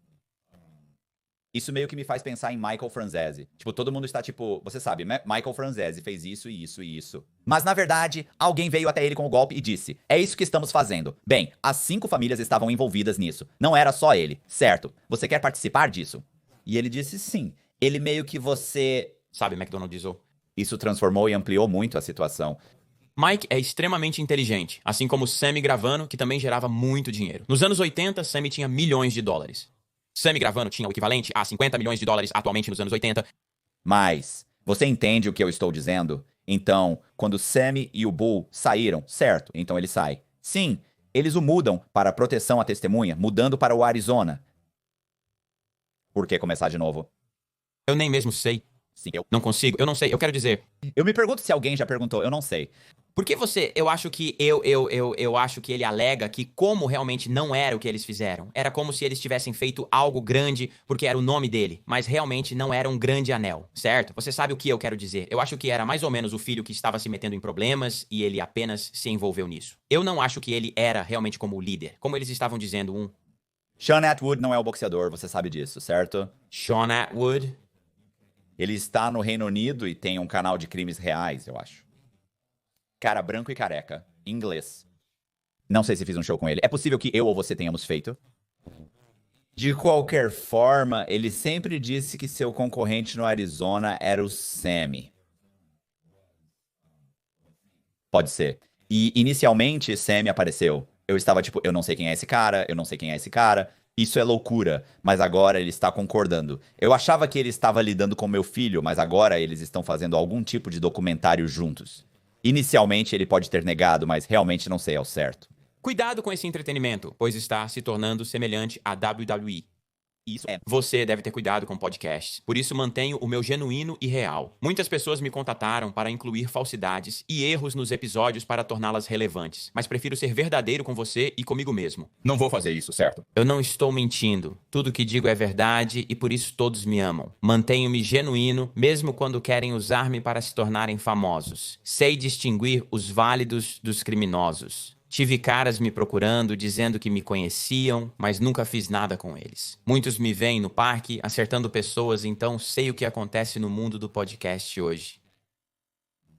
Isso meio que me faz pensar em Michael Franzese. Tipo, todo mundo está tipo, você sabe, Michael Franzese fez isso e isso e isso. Mas na verdade, alguém veio até ele com o golpe e disse, é isso que estamos fazendo. Bem, as 5 famílias estavam envolvidas nisso. Não era só ele, certo? Você quer participar disso? E ele disse sim. Ele meio que você...
Sabe, McDonald Dizou.
Isso transformou e ampliou muito a situação.
Mike é extremamente inteligente, assim como Sammy Gravano, que também gerava muito dinheiro. Nos anos 80, Sammy tinha milhões de dólares. Sammy Gravano tinha o equivalente a 50 milhões de dólares atualmente nos anos 80.
Mas, você entende o que eu estou dizendo? Então, quando Sammy e o Bull saíram, certo, então ele sai. Sim, eles o mudam para proteção à testemunha, mudando para o Arizona. Por que começar de novo?
Eu nem mesmo sei.
Sim,
Não consigo, eu não sei, eu quero dizer...
Eu me pergunto se alguém já perguntou, eu não sei.
Por que você... Eu acho que eu acho que ele alega que como realmente não era o que eles fizeram. Era como se eles tivessem feito algo grande porque era o nome dele, mas realmente não era um grande anel, certo? Você sabe o que eu quero dizer. Eu acho que era mais ou menos o filho que estava se metendo em problemas e ele apenas se envolveu nisso. Eu não acho que ele era realmente como o líder. Como eles estavam dizendo,
Sean Atwood não é o boxeador, você sabe disso, certo?
Sean Atwood...
Ele está no Reino Unido e tem um canal de crimes reais, eu acho. Cara branco e careca. Em inglês. Não sei se fiz um show com ele. É possível que eu ou você tenhamos feito. De qualquer forma, ele sempre disse que seu concorrente no Arizona era o Sammy. Pode ser. E inicialmente, Sammy apareceu. Eu estava tipo, eu não sei quem é esse cara, eu não sei quem é esse cara. Isso é loucura, mas agora ele está concordando. Eu achava que ele estava lidando com meu filho, mas agora eles estão fazendo algum tipo de documentário juntos. Inicialmente ele pode ter negado, mas realmente não sei ao certo.
Cuidado com esse entretenimento, pois está se tornando semelhante à WWE.
Isso é.
Você deve ter cuidado com podcasts. Por isso mantenho o meu genuíno e real. Muitas pessoas me contataram para incluir falsidades e erros nos episódios para torná-las relevantes. Mas prefiro ser verdadeiro com você e comigo mesmo.
Não vou fazer isso, certo?
Eu não estou mentindo. Tudo que digo é verdade e por isso todos me amam. Mantenho-me genuíno, mesmo quando querem usar-me para se tornarem famosos. Sei distinguir os válidos dos criminosos. Tive caras me procurando, dizendo que me conheciam, mas nunca fiz nada com eles. Muitos me veem no parque, acertando pessoas, então sei o que acontece no mundo do podcast hoje.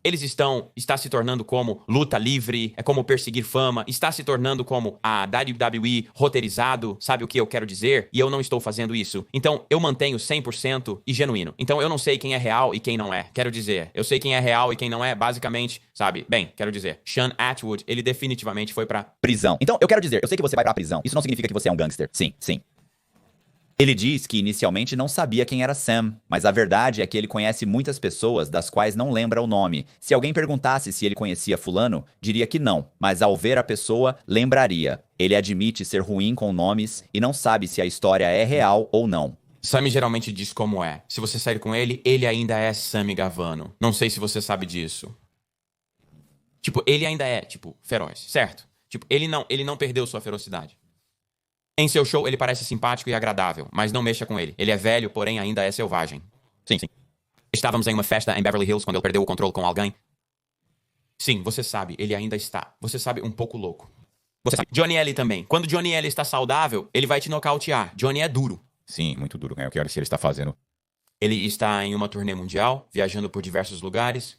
Eles está se tornando como luta livre, é como perseguir fama, está se tornando como a WWE roteirizado, sabe o que eu quero dizer? E eu não estou fazendo isso. Então, eu mantenho 100% e genuíno. Então, eu não sei quem é real e quem não é. Quero dizer, eu sei quem é real e quem não é, basicamente, sabe? Bem, quero dizer, Sean Atwood, ele definitivamente foi pra
prisão. Então, eu quero dizer, eu sei que você vai pra prisão. Isso não significa que você é um gangster. Sim. Ele diz que inicialmente não sabia quem era Sam, mas a verdade é que ele conhece muitas pessoas das quais não lembra o nome. Se alguém perguntasse se ele conhecia fulano, diria que não, mas ao ver a pessoa, lembraria. Ele admite ser ruim com nomes e não sabe se a história é real ou não.
Sammy geralmente diz como é. Se você sair com ele, ele ainda é Sammy Gravano. Não sei se você sabe disso. Tipo, ele ainda é, feroz, certo? Tipo, ele não perdeu sua ferocidade. Em seu show, ele parece simpático e agradável, mas não mexa com ele. Ele é velho, porém ainda é selvagem. Sim. Estávamos em uma festa em Beverly Hills quando ele perdeu o controle com alguém. Sim, você sabe, ele ainda está. Você sabe, um pouco louco. Você sabe. Johnny L também. Quando Johnny L está saudável, ele vai te nocautear. Johnny é duro.
Sim, muito duro. É o que ele está fazendo.
Ele está em uma turnê mundial, viajando por diversos lugares.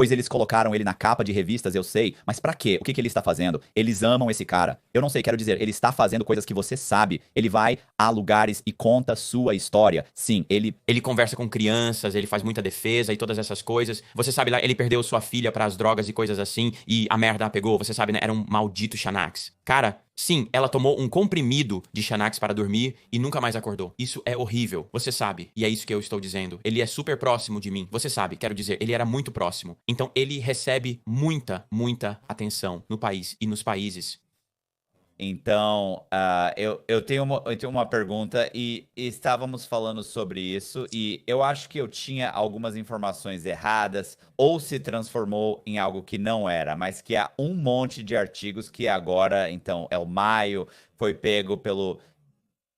pois eles colocaram ele na capa de revistas, eu sei. Mas pra quê? O que ele está fazendo? Eles amam esse cara. Eu não sei, quero dizer, ele está fazendo coisas que você sabe. Ele vai a lugares e conta sua história. Sim,
Ele conversa com crianças, ele faz muita defesa e todas essas coisas. Você sabe lá, ele perdeu sua filha para as drogas e coisas assim, e a merda a pegou. Você sabe, né? Era um maldito Xanax. Cara, sim, ela tomou um comprimido de Xanax para dormir e nunca mais acordou. Isso é horrível. Você sabe. E é isso que eu estou dizendo. Ele é super próximo de mim. Você sabe, quero dizer, ele era muito próximo. Então ele recebe muita, muita atenção no país e nos países.
Então, eu tenho uma pergunta e estávamos falando sobre isso e eu acho que eu tinha algumas informações erradas ou se transformou em algo que não era, mas que há um monte de artigos que agora, então, é o Maio, foi pego pelo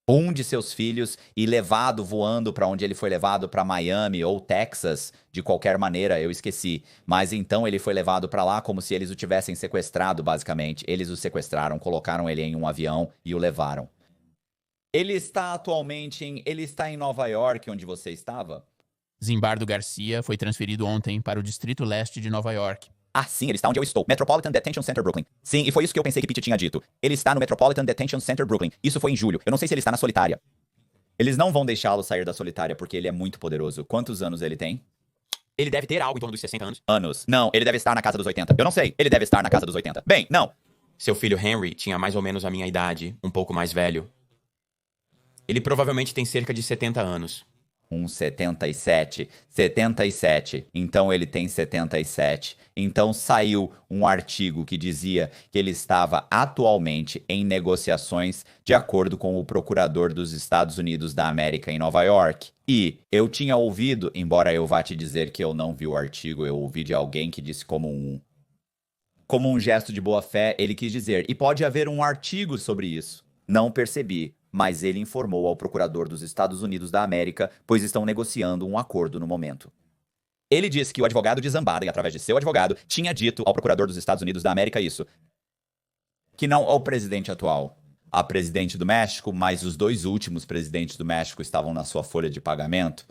um de seus filhos e levado voando para onde ele foi levado, para Miami ou Texas, de qualquer maneira, eu esqueci. Mas então ele foi levado para lá como se eles o tivessem sequestrado, basicamente. Eles o sequestraram, colocaram ele em um avião e o levaram. Ele está em Nova York, onde você estava?
Zimbardo Garcia foi transferido ontem para o Distrito Leste de Nova York.
Ah, sim, ele está onde eu estou. Metropolitan Detention Center, Brooklyn. Sim, e foi isso que eu pensei que Pete tinha dito. Ele está no Metropolitan Detention Center, Brooklyn. Isso foi em julho. Eu não sei se ele está na solitária. Eles não vão deixá-lo sair da solitária porque ele é muito poderoso. Quantos anos ele tem?
Ele deve ter algo em torno dos 60 anos.
Anos. Não, ele deve estar na casa dos 80. Eu não sei. Ele deve estar na casa dos 80. Bem, não.
Seu filho Henry tinha mais ou menos a minha idade, um pouco mais velho. Ele provavelmente tem cerca de 70 anos.
77. 77. Então ele tem 77. Então saiu um artigo que dizia que ele estava atualmente em negociações de acordo com o procurador dos Estados Unidos da América em Nova York. E eu tinha ouvido, embora eu vá te dizer que eu não vi o artigo, eu ouvi de alguém que disse como um gesto de boa fé, ele quis dizer, e pode haver um artigo sobre isso. Não percebi. Mas ele informou ao procurador dos Estados Unidos da América, pois estão negociando um acordo no momento. Ele disse que o advogado de Zimbardo, através de seu advogado, tinha dito ao procurador dos Estados Unidos da América isso. Que não ao presidente atual, a presidente do México, mas os dois últimos presidentes do México estavam na sua folha de pagamento.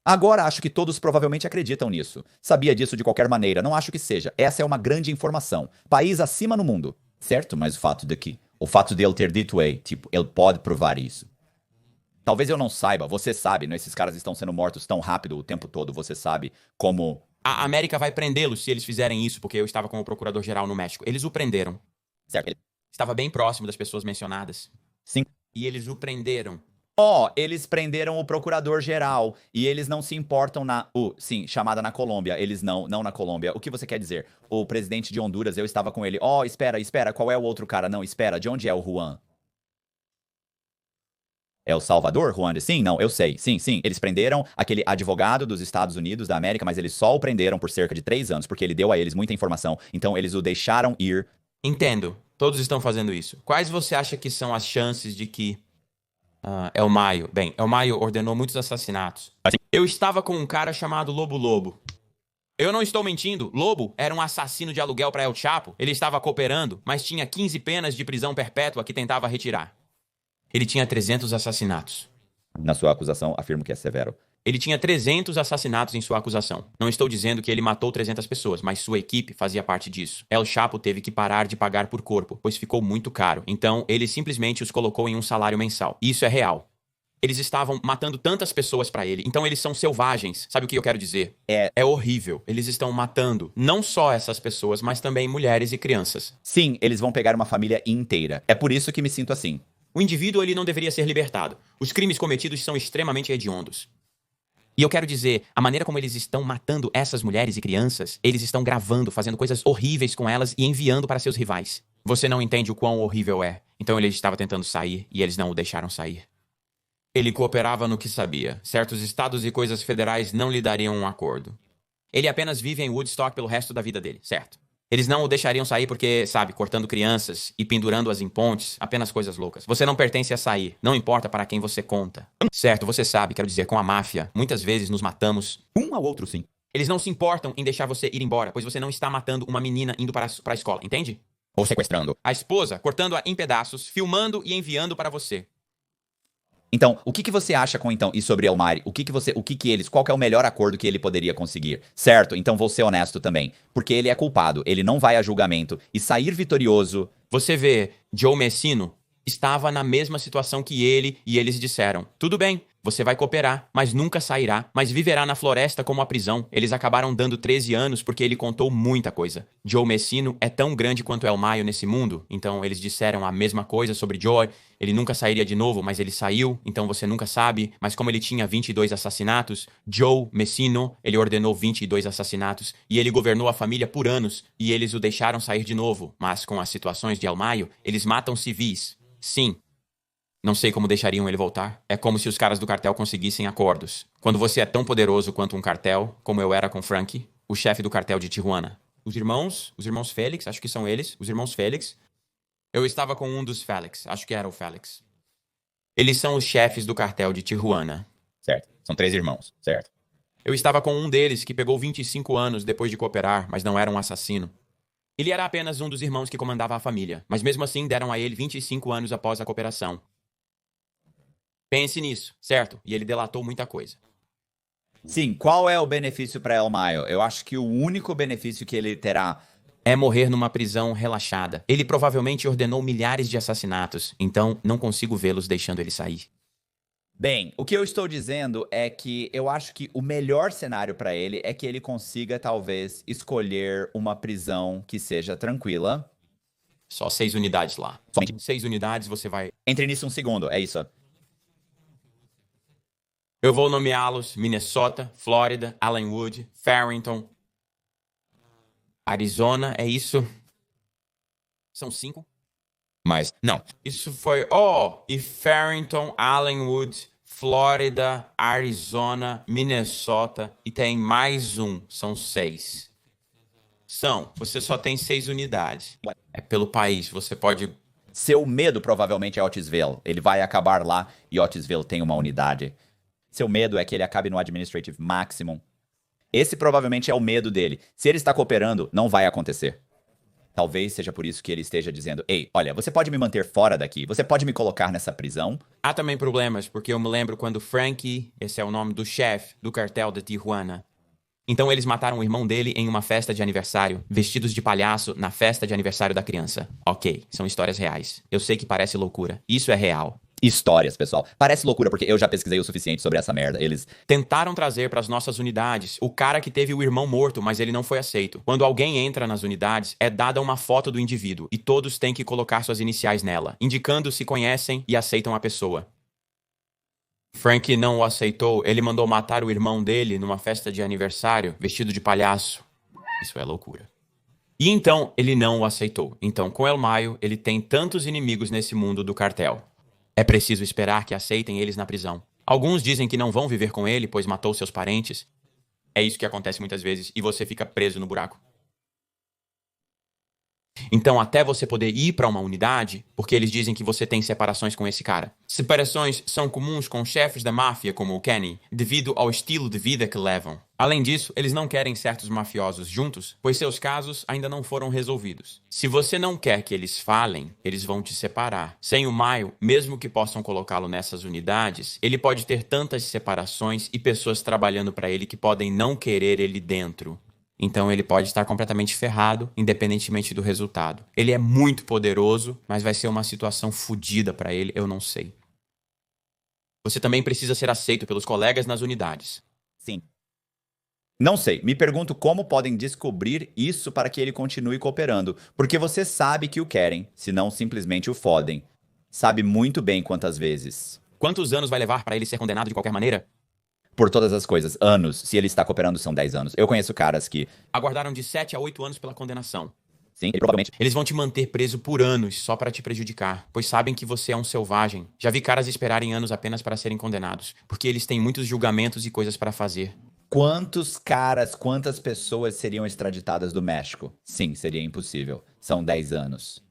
Agora acho que todos provavelmente acreditam nisso. Sabia disso de qualquer maneira, não acho que seja. Essa é uma grande informação. País acima no mundo. Certo, mas o fato dele ter dito, tipo, ele pode provar isso. Talvez eu não saiba, você sabe, né? Esses caras estão sendo mortos tão rápido o tempo todo, você sabe como...
A América vai prendê-los se eles fizerem isso, porque eu estava com o procurador-geral no México. Eles o prenderam.
Certo, ele...
Estava bem próximo das pessoas mencionadas.
Sim.
E eles o prenderam.
Eles prenderam o procurador-geral e eles não se importam sim, chamada na Colômbia. Eles não na Colômbia. O que você quer dizer? O presidente de Honduras, eu estava com ele. Espera, qual é o outro cara? Não, espera, de onde é o Juan? É o Salvador, Juan? Sim, não, eu sei. Sim, eles prenderam aquele advogado dos Estados Unidos da América, mas eles só o prenderam por cerca de 3 anos, porque ele deu a eles muita informação. Então eles o deixaram ir.
Entendo. Todos estão fazendo isso. Quais você acha que são as chances de que... El Mayo. Bem, El Mayo ordenou muitos assassinatos. Eu estava com um cara chamado Lobo Lobo. Eu não estou mentindo. Lobo era um assassino de aluguel para El Chapo. Ele estava cooperando, mas tinha 15 penas de prisão perpétua que tentava retirar. Ele tinha 300 assassinatos.
Na sua acusação, afirmo que é severo.
Ele tinha 300 assassinatos em sua acusação. Não estou dizendo que ele matou 300 pessoas, mas sua equipe fazia parte disso. El Chapo teve que parar de pagar por corpo, pois ficou muito caro. Então, ele simplesmente os colocou em um salário mensal. Isso é real. Eles estavam matando tantas pessoas pra ele. Então, eles são selvagens. Sabe o que eu quero dizer? É horrível. Eles estão matando não só essas pessoas, mas também mulheres e crianças.
Sim, eles vão pegar uma família inteira. É por isso que me sinto assim.
O indivíduo, ele não deveria ser libertado. Os crimes cometidos são extremamente hediondos. E eu quero dizer, a maneira como eles estão matando essas mulheres e crianças, eles estão gravando, fazendo coisas horríveis com elas e enviando para seus rivais. Você não entende o quão horrível é. Então ele estava tentando sair e eles não o deixaram sair. Ele cooperava no que sabia. Certos estados e coisas federais não lhe dariam um acordo. Ele apenas vive em Woodstock pelo resto da vida dele, certo? Eles não o deixariam sair porque, sabe, cortando crianças e pendurando-as em pontes, apenas coisas loucas. Você não pertence a sair, não importa para quem você conta. Certo, você sabe, quero dizer, com a máfia, muitas vezes nos matamos
um ao outro, sim.
Eles não se importam em deixar você ir embora, pois você não está matando uma menina indo para a escola, entende?
Ou sequestrando.
A esposa, cortando-a em pedaços, filmando e enviando para você.
Então, o que que você acha com então e sobre Elmari? Qual que é o melhor acordo que ele poderia conseguir? Certo? Então vou ser honesto também, porque ele é culpado, ele não vai a julgamento e sair vitorioso.
Você vê, Joe Messino estava na mesma situação que ele e eles disseram: tudo bem, você vai cooperar, mas nunca sairá, mas viverá na floresta como a prisão. Eles acabaram dando 13 anos porque ele contou muita coisa. Joe Messino é tão grande quanto El Mayo nesse mundo, então eles disseram a mesma coisa sobre Joe. Ele nunca sairia de novo, mas ele saiu, então você nunca sabe. Mas como ele tinha 22 assassinatos, Joe Messino, ele ordenou 22 assassinatos e ele governou a família por anos e eles o deixaram sair de novo. Mas com as situações de El Mayo, eles matam civis. Sim. Não sei como deixariam ele voltar. É como se os caras do cartel conseguissem acordos. Quando você é tão poderoso quanto um cartel, como eu era com Frankie, o chefe do cartel de Tijuana. Os irmãos Félix, acho que são eles, os irmãos Félix. Eu estava com um dos Félix, acho que era o Félix. Eles são os chefes do cartel de Tijuana.
Certo. São 3 irmãos, certo?
Eu estava com um deles que pegou 25 anos depois de cooperar, mas não era um assassino. Ele era apenas um dos irmãos que comandava a família, mas mesmo assim deram a ele 25 anos após a cooperação. Pense nisso, certo? E ele delatou muita coisa.
Sim, qual é o benefício para El Mayo? Eu acho que o único benefício que ele terá
É morrer numa prisão relaxada. Ele provavelmente ordenou milhares de assassinatos, então não consigo vê-los deixando ele sair.
Bem, o que eu estou dizendo é que eu acho que o melhor cenário para ele é que ele consiga, talvez, escolher uma prisão que seja tranquila.
Só 6 unidades lá.
Somente
6 unidades você vai...
Entre nisso um segundo, é isso.
Eu vou nomeá-los: Minnesota, Flórida, Allenwood, Farrington, Arizona, é isso? São 5?
Mas, não.
Isso foi... e Farrington, Allenwood, Flórida, Arizona, Minnesota e tem mais um. São 6. Você só tem 6 unidades. É pelo país, você pode...
Seu medo provavelmente é Otisville. Ele vai acabar lá e Otisville tem uma unidade. Seu medo é que ele acabe no Administrative Maximum. Esse provavelmente é o medo dele. Se ele está cooperando, não vai acontecer. Talvez seja por isso que ele esteja dizendo: ei, olha, você pode me manter fora daqui, você pode me colocar nessa prisão.
Há também problemas, porque eu me lembro quando Frankie, esse é o nome do chefe do cartel de Tijuana. Então eles mataram o irmão dele em uma festa de aniversário, vestidos de palhaço na festa de aniversário da criança. Ok, são histórias reais. Eu sei que parece loucura. Isso é real.
Histórias, pessoal. Parece loucura, porque eu já pesquisei o suficiente sobre essa merda. Eles
tentaram trazer para as nossas unidades o cara que teve o irmão morto, mas ele não foi aceito. Quando alguém entra nas unidades, é dada uma foto do indivíduo e todos têm que colocar suas iniciais nela, indicando se conhecem e aceitam a pessoa. Frank não o aceitou, ele mandou matar o irmão dele numa festa de aniversário, vestido de palhaço. Isso é loucura. E então, ele não o aceitou. Então, com El Mayo, ele tem tantos inimigos nesse mundo do cartel. É preciso esperar que aceitem eles na prisão. Alguns dizem que não vão viver com ele, pois matou seus parentes. É isso que acontece muitas vezes, e você fica preso no buraco. Então, até você poder ir para uma unidade, porque eles dizem que você tem separações com esse cara. Separações são comuns com chefes da máfia, como o Kenny, devido ao estilo de vida que levam. Além disso, eles não querem certos mafiosos juntos, pois seus casos ainda não foram resolvidos. Se você não quer que eles falem, eles vão te separar. Sem o Mayo, mesmo que possam colocá-lo nessas unidades, ele pode ter tantas separações e pessoas trabalhando para ele que podem não querer ele dentro. Então ele pode estar completamente ferrado, independentemente do resultado. Ele é muito poderoso, mas vai ser uma situação fodida para ele, eu não sei. Você também precisa ser aceito pelos colegas nas unidades.
Sim. Não sei, me pergunto como podem descobrir isso para que ele continue cooperando. Porque você sabe que o querem, se não simplesmente o fodem. Sabe muito bem quantas vezes.
Quantos anos vai levar para ele ser condenado de qualquer maneira?
Por todas as coisas. Anos. Se ele está cooperando, são 10 anos. Eu conheço caras que...
aguardaram de 7 a 8 anos pela condenação.
Sim, ele provavelmente...
Eles vão te manter preso por anos só para te prejudicar, pois sabem que você é um selvagem. Já vi caras esperarem anos apenas para serem condenados, porque eles têm muitos julgamentos e coisas para fazer.
Quantos caras, quantas pessoas seriam extraditadas do México? Sim, seria impossível. São 10 anos.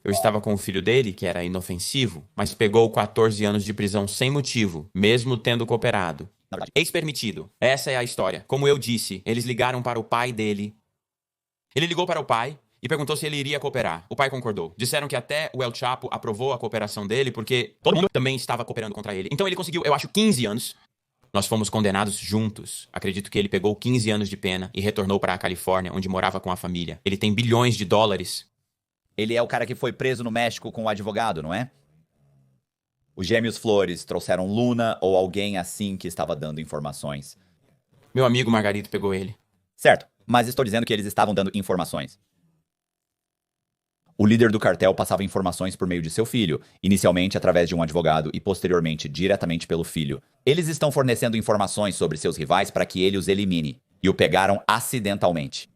Eu estava com o filho dele, que era inofensivo, mas pegou 14 anos de prisão sem motivo, mesmo tendo cooperado. Ex-permitido. Essa é a história. Como eu disse, eles ligaram para o pai dele. Ele ligou para o pai e perguntou se ele iria cooperar. O pai concordou. Disseram que até o El Chapo aprovou a cooperação dele porque todo mundo também estava cooperando contra ele. Então ele conseguiu, eu acho, 15 anos. Nós fomos condenados juntos. Acredito que ele pegou 15 anos de pena e retornou para a Califórnia, onde morava com a família. Ele tem bilhões de dólares.
Ele é o cara que foi preso no México com o advogado, não é? Os gêmeos Flores trouxeram Luna ou alguém assim que estava dando informações.
Meu amigo Margarito pegou ele.
Certo, mas estou dizendo que eles estavam dando informações. O líder do cartel passava informações por meio de seu filho, inicialmente através de um advogado e posteriormente diretamente pelo filho. Eles estão fornecendo informações sobre seus rivais para que ele os elimine, e o pegaram acidentalmente.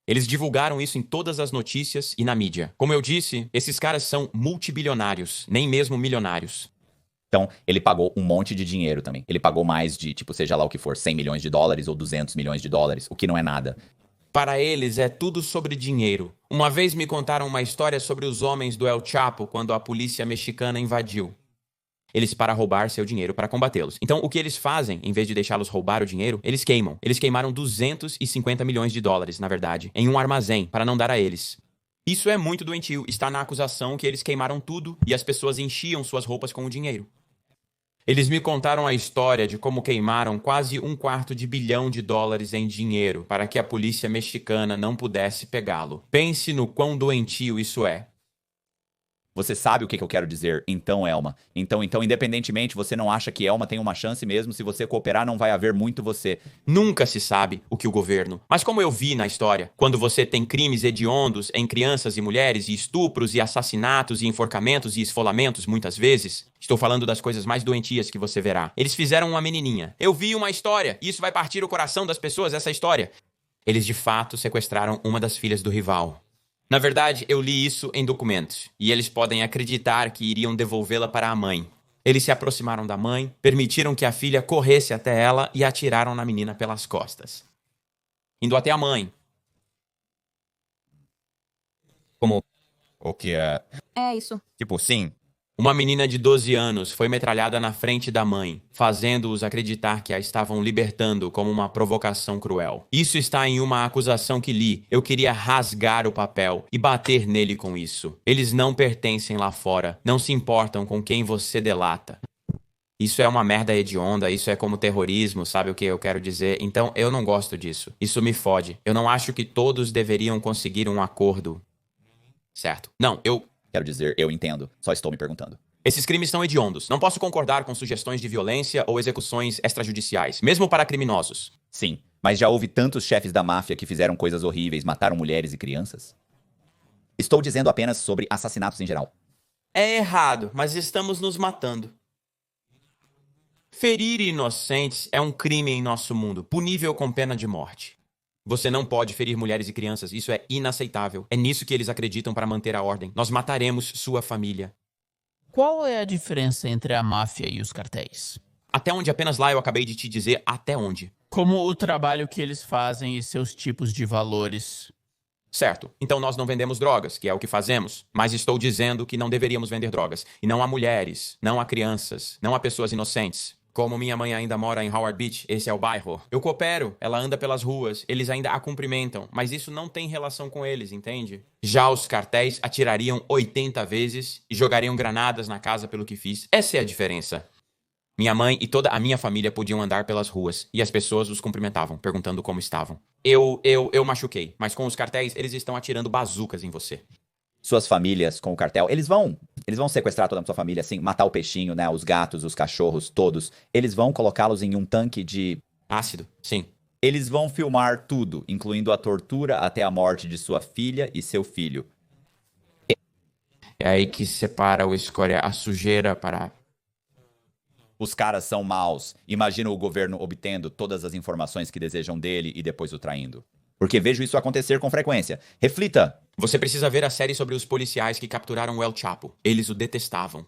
Eles divulgaram isso em todas as notícias e na mídia. Como eu disse, esses caras são multibilionários, nem mesmo milionários.
Então, ele pagou um monte de dinheiro também. Ele pagou mais de, seja lá o que for, 100 milhões de dólares ou 200 milhões de dólares, o que não é nada.
Para eles é tudo sobre dinheiro. Uma vez me contaram uma história sobre os homens do El Chapo quando a polícia mexicana invadiu. Eles para roubar seu dinheiro para combatê-los. Então, o que eles fazem, em vez de deixá-los roubar o dinheiro, eles queimam. Eles queimaram 250 milhões de dólares, na verdade, em um armazém, para não dar a eles. Isso é muito doentio. Está na acusação que eles queimaram tudo e as pessoas enchiam suas roupas com o dinheiro. Eles me contaram a história de como queimaram quase $250 bilhão em dinheiro para que a polícia mexicana não pudesse pegá-lo. Pense no quão doentio isso é.
Você sabe o que eu quero dizer, então, Elma. Então, independentemente, você não acha que Elma tem uma chance mesmo? Se você cooperar, não vai haver muito você.
Nunca se sabe o que o governo... Mas como eu vi na história, quando você tem crimes hediondos em crianças e mulheres, e estupros, e assassinatos, e enforcamentos, e esfolamentos, muitas vezes... Estou falando das coisas mais doentias que você verá. Eles fizeram uma menininha. Eu vi uma história, e isso vai partir o coração das pessoas, essa história. Eles, de fato, sequestraram uma das filhas do rival. Na verdade, eu li isso em documentos, e eles podem acreditar que iriam devolvê-la para a mãe. Eles se aproximaram da mãe, permitiram que a filha corresse até ela e atiraram na menina pelas costas. Indo até a mãe.
Como... O que é...
É isso.
Tipo, sim.
Uma menina de 12 anos foi metralhada na frente da mãe, fazendo-os acreditar que a estavam libertando como uma provocação cruel. Isso está em uma acusação que li. Eu queria rasgar o papel e bater nele com isso. Eles não pertencem lá fora, não se importam com quem você delata. Isso é uma merda hedionda, isso é como terrorismo, sabe o que eu quero dizer? Então eu não gosto disso. Isso me fode. Eu não acho que todos deveriam conseguir um acordo. Certo. Não,
Quero dizer, eu entendo. Só estou me perguntando.
Esses crimes são hediondos. Não posso concordar com sugestões de violência ou execuções extrajudiciais, mesmo para criminosos.
Sim, mas já houve tantos chefes da máfia que fizeram coisas horríveis, mataram mulheres e crianças? Estou dizendo apenas sobre assassinatos em geral.
É errado, mas estamos nos matando. Ferir inocentes é um crime em nosso mundo, punível com pena de morte. Você não pode ferir mulheres e crianças, isso é inaceitável. É nisso que eles acreditam para manter a ordem. Nós mataremos sua família.
Qual é a diferença entre a máfia e os cartéis?
Até onde apenas lá eu acabei de te dizer até onde.
Como o trabalho que eles fazem e seus tipos de valores.
Certo. Então nós não vendemos drogas, que é o que fazemos. Mas estou dizendo que não deveríamos vender drogas. E não a mulheres, não a crianças, não a pessoas inocentes. Como minha mãe ainda mora em Howard Beach, esse é o bairro. Eu coopero, ela anda pelas ruas, eles ainda a cumprimentam, mas isso não tem relação com eles, entende? Já os cartéis atirariam 80 vezes e jogariam granadas na casa pelo que fiz. Essa é a diferença. Minha mãe e toda a minha família podiam andar pelas ruas e as pessoas os cumprimentavam, perguntando como estavam. Eu machuquei, mas com os cartéis eles estão atirando bazucas em você.
Suas famílias com o cartel, eles vão sequestrar toda a sua família, assim, matar o peixinho, né, os gatos, os cachorros, todos. Eles vão colocá-los em um tanque de...
Ácido, sim.
Eles vão filmar tudo, incluindo a tortura até a morte de sua filha e seu filho.
É aí que separa o escolha a sujeira para...
Os caras são maus. Imagina o governo obtendo todas as informações que desejam dele e depois o traindo. Porque vejo isso acontecer com frequência. Reflita.
Você precisa ver a série sobre os policiais que capturaram o El Chapo. Eles o detestavam.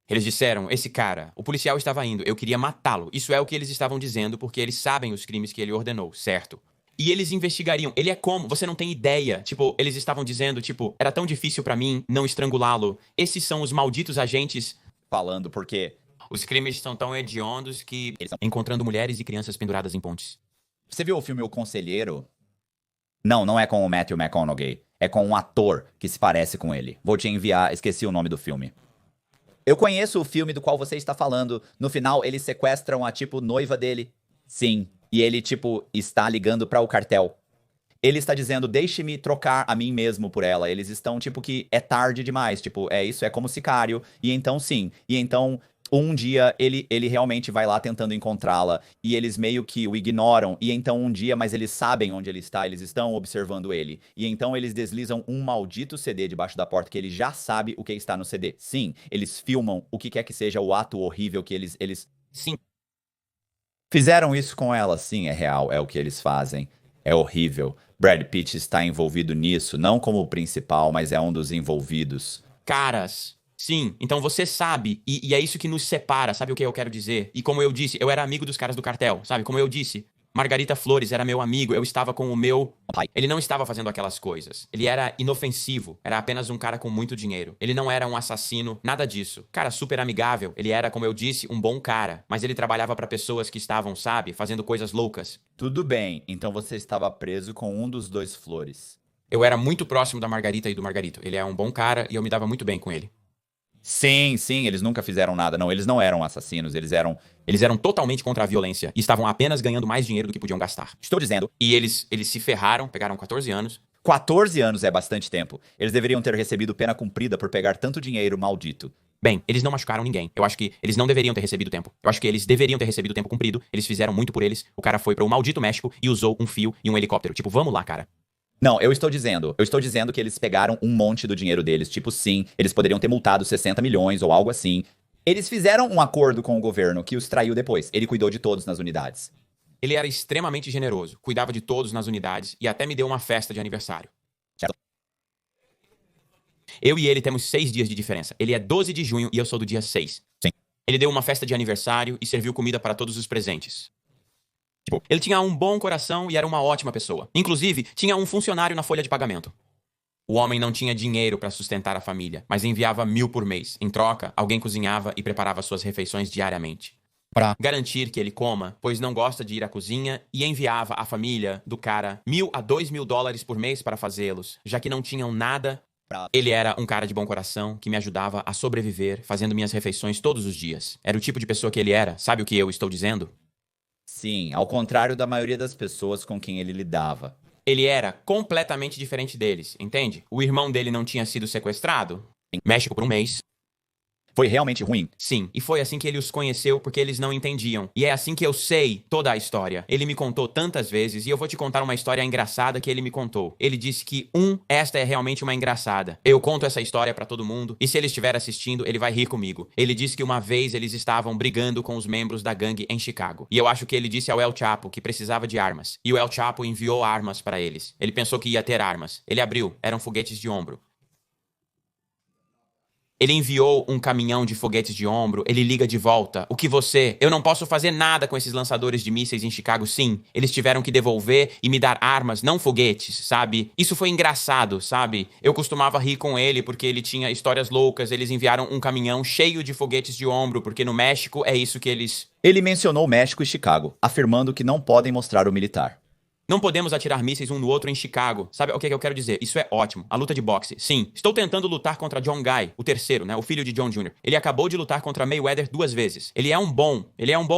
Eles disseram, esse cara, o policial estava indo, eu queria matá-lo. Isso é o que eles estavam dizendo porque eles sabem os crimes que ele ordenou, certo? E eles investigariam. Ele é como? Você não tem ideia. Tipo, eles estavam dizendo, tipo, era tão difícil pra mim não estrangulá-lo. Esses são os malditos agentes...
Falando porque...
Os crimes são tão hediondos que... Eles estão encontrando mulheres e crianças penduradas em pontes.
Você viu o filme O Conselheiro? Não é com o Matthew McConaughey. É com um ator que se parece com ele. Vou te enviar, esqueci o nome do filme. Eu conheço o filme do qual você está falando. No final, eles sequestram a, tipo, noiva dele. Sim. E ele, tipo, está ligando para o cartel. Ele está dizendo, deixe-me trocar a mim mesmo por ela. Eles estão, tipo, que é tarde demais. Tipo, isso é como sicário. E então, sim. E então, um dia, ele realmente vai lá tentando encontrá-la. E eles meio que o ignoram. E então, um dia, mas eles sabem onde ele está. Eles estão observando ele. E então, eles deslizam um maldito CD debaixo da porta, que ele já sabe o que está no CD. Sim, eles filmam o que quer que seja o ato horrível que eles...
Sim.
Fizeram isso com ela, sim, é real, é o que eles fazem. É horrível. Brad Pitt está envolvido nisso, não como o principal, mas é um dos envolvidos.
Caras. Sim, então você sabe, e é isso que nos separa, sabe o que eu quero dizer? E como eu disse, eu era amigo dos caras do cartel, sabe? Como eu disse, Margarita Flores era meu amigo, eu estava com o meu pai. Ele não estava fazendo aquelas coisas. Ele era inofensivo, era apenas um cara com muito dinheiro. Ele não era um assassino, nada disso. Cara super amigável, ele era, como eu disse, um bom cara. Mas ele trabalhava para pessoas que estavam, sabe, fazendo coisas loucas.
Tudo bem, então você estava preso com um dos dois Flores.
Eu era muito próximo da Margarita e do Margarito. Ele é um bom cara e eu me dava muito bem com ele.
Sim, eles nunca fizeram nada. Não, eles não eram assassinos, eles eram
totalmente contra a violência e estavam apenas ganhando mais dinheiro do que podiam gastar.
Estou dizendo.
E eles se ferraram, pegaram 14 anos.
14 anos é bastante tempo. Eles deveriam ter recebido pena cumprida por pegar tanto dinheiro maldito.
Bem, eles não machucaram ninguém. Eu acho que eles não deveriam ter recebido tempo. Eu acho que eles deveriam ter recebido tempo cumprido. Eles fizeram muito por eles. O cara foi pro maldito México e usou um fio e um helicóptero. Tipo, vamos lá, cara.
Não, eu estou dizendo que eles pegaram um monte do dinheiro deles. Tipo, sim, eles poderiam ter multado 60 milhões ou algo assim. Eles fizeram um acordo com o governo que os traiu depois. Ele cuidou de todos nas unidades.
Ele era extremamente generoso, cuidava de todos nas unidades e até me deu uma festa de aniversário.
Certo.
Eu e ele temos 6 dias de diferença. Ele é 12 de junho e eu sou do dia 6.
Sim.
Ele deu uma festa de aniversário e serviu comida para todos os presentes. Tipo, ele tinha um bom coração e era uma ótima pessoa. Inclusive, tinha um funcionário na folha de pagamento. O homem não tinha dinheiro para sustentar a família, mas enviava 1.000 por mês. Em troca, alguém cozinhava e preparava suas refeições diariamente. Para garantir que ele coma, pois não gosta de ir à cozinha, e enviava à família do cara 1.000 a 2.000 dólares por mês para fazê-los, já que não tinham nada. Ele era um cara de bom coração que me ajudava a sobreviver, fazendo minhas refeições todos os dias. Era o tipo de pessoa que ele era, sabe o que eu estou dizendo?
Sim, ao contrário da maioria das pessoas com quem ele lidava.
Ele era completamente diferente deles, entende? O irmão dele não tinha sido sequestrado? México por um mês.
Foi realmente ruim.
Sim, e foi assim que ele os conheceu porque eles não entendiam. E é assim que eu sei toda a história. Ele me contou tantas vezes e eu vou te contar uma história engraçada que ele me contou. Ele disse que, esta é realmente uma engraçada. Eu conto essa história pra todo mundo e se ele estiver assistindo, ele vai rir comigo. Ele disse que uma vez eles estavam brigando com os membros da gangue em Chicago. E eu acho que ele disse ao El Chapo que precisava de armas. E o El Chapo enviou armas pra eles. Ele pensou que ia ter armas. Ele abriu, eram foguetes de ombro. Ele enviou um caminhão de foguetes de ombro, ele liga de volta. O que você? Eu não posso fazer nada com esses lançadores de mísseis em Chicago, sim. Eles tiveram que devolver e me dar armas, não foguetes, sabe? Isso foi engraçado, sabe? Eu costumava rir com ele porque ele tinha histórias loucas. Eles enviaram um caminhão cheio de foguetes de ombro, porque no México é isso que eles...
Ele mencionou México e Chicago, afirmando que não podem mostrar o militar.
Não podemos atirar mísseis um no outro em Chicago. Sabe o que eu quero dizer? Isso é ótimo. A luta de boxe. Sim. Estou tentando lutar contra John Guy, o terceiro, né? O filho de John Jr. Ele acabou de lutar contra Mayweather 2 vezes. Ele é um bom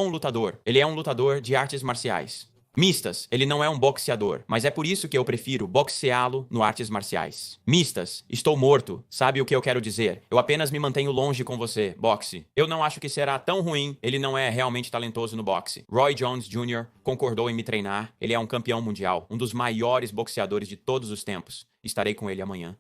lutador. Ele é um lutador de artes marciais. Mistas, ele não é um boxeador, mas é por isso que eu prefiro boxeá-lo no artes marciais. Mistas, estou morto, sabe o que eu quero dizer? Eu apenas me mantenho longe com você, boxe. Eu não acho que será tão ruim, ele não é realmente talentoso no boxe. Roy Jones Jr. concordou em me treinar, ele é um campeão mundial, um dos maiores boxeadores de todos os tempos. Estarei com ele amanhã.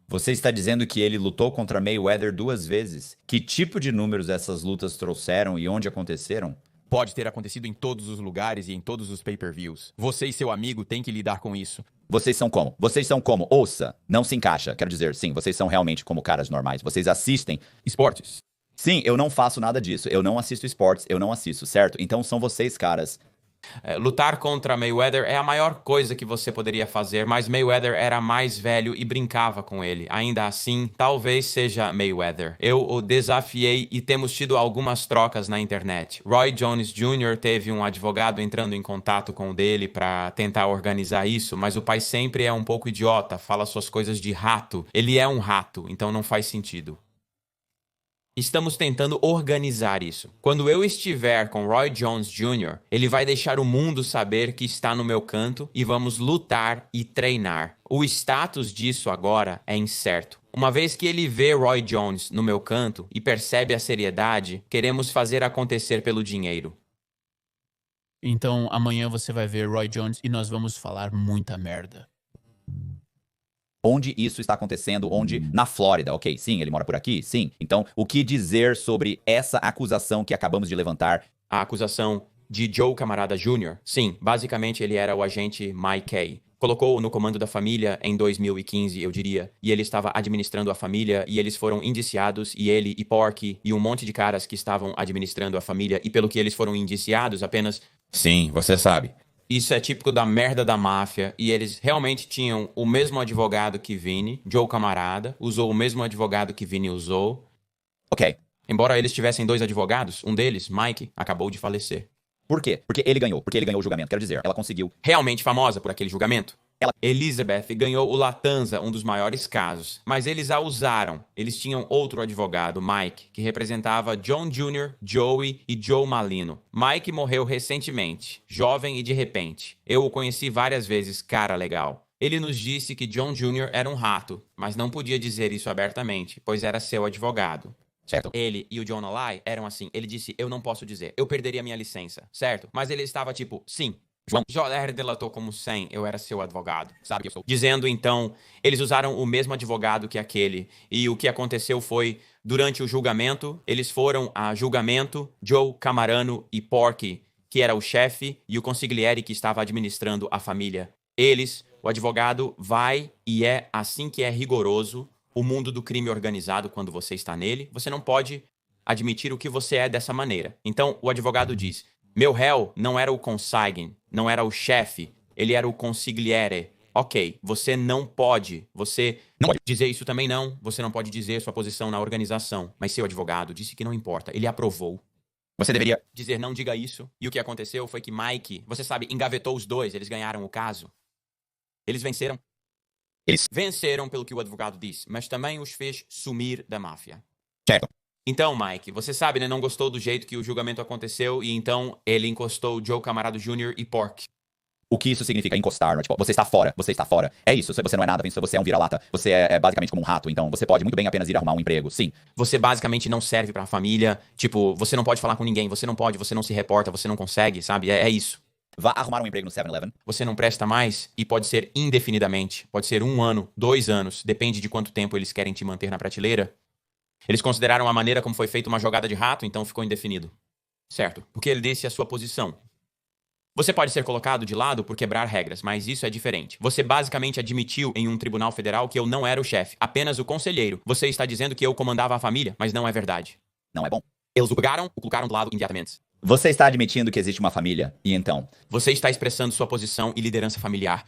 Você está dizendo que ele lutou contra Mayweather 2 vezes? Que tipo de números essas lutas trouxeram e onde aconteceram?
Pode ter acontecido em todos os lugares e em todos os pay-per-views. Você e seu amigo têm que lidar com isso.
Vocês são como? Vocês são como? Ouça, não se encaixa. Quero dizer, sim, vocês são realmente como caras normais. Vocês assistem
Esportes.
Sim, eu não faço nada disso. Eu não assisto esportes, eu não assisto, certo? Então são vocês, caras.
Lutar contra Mayweather é a maior coisa que você poderia fazer, mas Mayweather era mais velho e brincava com ele. Ainda assim, talvez seja Mayweather. Eu o desafiei e temos tido algumas trocas na internet. Roy Jones Jr. teve um advogado entrando em contato com o dele para tentar organizar isso, mas o pai sempre é um pouco idiota, fala suas coisas de rato. Ele é um rato, então não faz sentido. Estamos tentando organizar isso. Quando eu estiver com Roy Jones Jr., ele vai deixar o mundo saber que está no meu canto e vamos lutar e treinar. O status disso agora é incerto. Uma vez que ele vê Roy Jones no meu canto e percebe a seriedade, queremos fazer acontecer pelo dinheiro.
Então amanhã você vai ver Roy Jones e nós vamos falar muita merda.
Onde isso está acontecendo? Onde? Na Flórida, ok. Sim, ele mora por aqui? Sim. Então, o que dizer sobre essa acusação que acabamos de levantar?
A acusação de Joe Camarada Jr., sim, basicamente ele era o agente Mike Kay. Colocou no comando da família em 2015, eu diria, e ele estava administrando a família e eles foram indiciados, e ele e Porky e um monte de caras que estavam administrando a família, e pelo que eles foram indiciados apenas...
Sim, você sabe.
Isso é típico da merda da máfia, e eles realmente tinham o mesmo advogado que Vini, Joe Camarada, usou o mesmo advogado que Vini usou.
Ok.
Embora eles tivessem dois advogados, um deles, Mike, acabou de falecer.
Por quê? Porque ele ganhou o julgamento. Quero dizer, ela conseguiu.
Realmente famosa por aquele julgamento? Elizabeth ganhou o Latanza, um dos maiores casos, mas eles a usaram. Eles tinham outro advogado, Mike, que representava John Jr., Joey e Joe Malino. Mike morreu recentemente, jovem e de repente. Eu o conheci várias vezes, cara legal. Ele nos disse que John Jr. era um rato, mas não podia dizer isso abertamente, pois era seu advogado.
Certo.
Ele e o John Olay eram assim. Ele disse, eu não posso dizer, eu perderia minha licença, certo? Mas ele estava tipo, sim. Joler delatou como 100, eu era seu advogado, sabe que eu sou. Dizendo então, eles usaram o mesmo advogado que aquele. E o que aconteceu foi, durante o julgamento, eles foram a julgamento, Joe Camarano e Porky, que era o chefe, e o consigliere que estava administrando a família. Eles, o advogado vai e é assim que é rigoroso o mundo do crime organizado quando você está nele. Você não pode admitir o que você é dessa maneira. Então, o advogado diz... Meu réu não era o consigne, não era o chefe, ele era o consigliere. Ok, você não pode dizer isso também não, você não pode dizer sua posição na organização, mas seu advogado disse que não importa, ele aprovou.
Você deveria
dizer não diga isso, e o que aconteceu foi que Mike, você sabe, engavetou os dois, eles ganharam o caso. Eles venceram.
Eles
venceram pelo que o advogado disse, mas também os fez sumir da máfia.
Certo.
Então, Mike, você sabe, né? Não gostou do jeito que o julgamento aconteceu e então ele encostou Joe Camarado Jr. e Porky.
O que isso significa encostar? Tipo, você está fora, você está fora. É isso, você não é nada, você é um vira-lata. Você é basicamente como um rato, então você pode muito bem apenas ir arrumar um emprego, sim.
Você basicamente não serve pra família, tipo, você não pode falar com ninguém, você não se reporta, você não consegue, sabe? É isso.
Vá arrumar um emprego no 7-Eleven.
Você não presta mais e pode ser indefinidamente. Pode ser 1 ano, 2 anos, depende de quanto tempo eles querem te manter na prateleira. Eles consideraram a maneira como foi feita uma jogada de rato, então ficou indefinido. Certo, porque ele disse a sua posição. Você pode ser colocado de lado por quebrar regras, mas isso é diferente. Você basicamente admitiu em um tribunal federal que eu não era o chefe, apenas o conselheiro. Você está dizendo que eu comandava a família, mas não é verdade.
Não é bom.
Eles o colocaram do lado imediatamente.
Você está admitindo que existe uma família, e então?
Você está expressando sua posição e liderança familiar.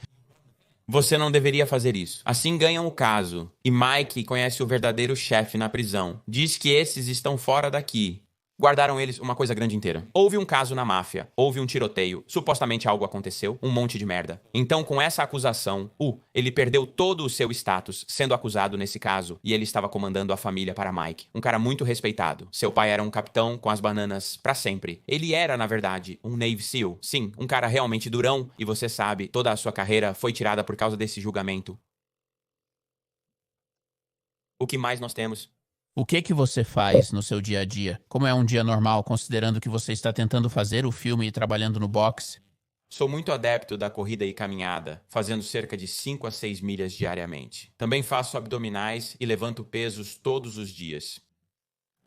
Você não deveria fazer isso. Assim ganham o caso. E Mike conhece o verdadeiro chefe na prisão. Diz que esses estão fora daqui. Guardaram eles uma coisa grande inteira. Houve um caso na máfia, houve um tiroteio, supostamente algo aconteceu, um monte de merda. Então, com essa acusação, ele perdeu todo o seu status sendo acusado nesse caso, e ele estava comandando a família para Mike. Um cara muito respeitado. Seu pai era um capitão com as bananas pra sempre. Ele era, na verdade, um Navy SEAL. Sim, um cara realmente durão, e você sabe, toda a sua carreira foi tirada por causa desse julgamento. O que mais nós temos?
O que você faz no seu dia a dia? Como é um dia normal, considerando que você está tentando fazer o filme e trabalhando no boxe?
Sou muito adepto da corrida e caminhada, fazendo cerca de 5 a 6 milhas diariamente. Também faço abdominais e levanto pesos todos os dias.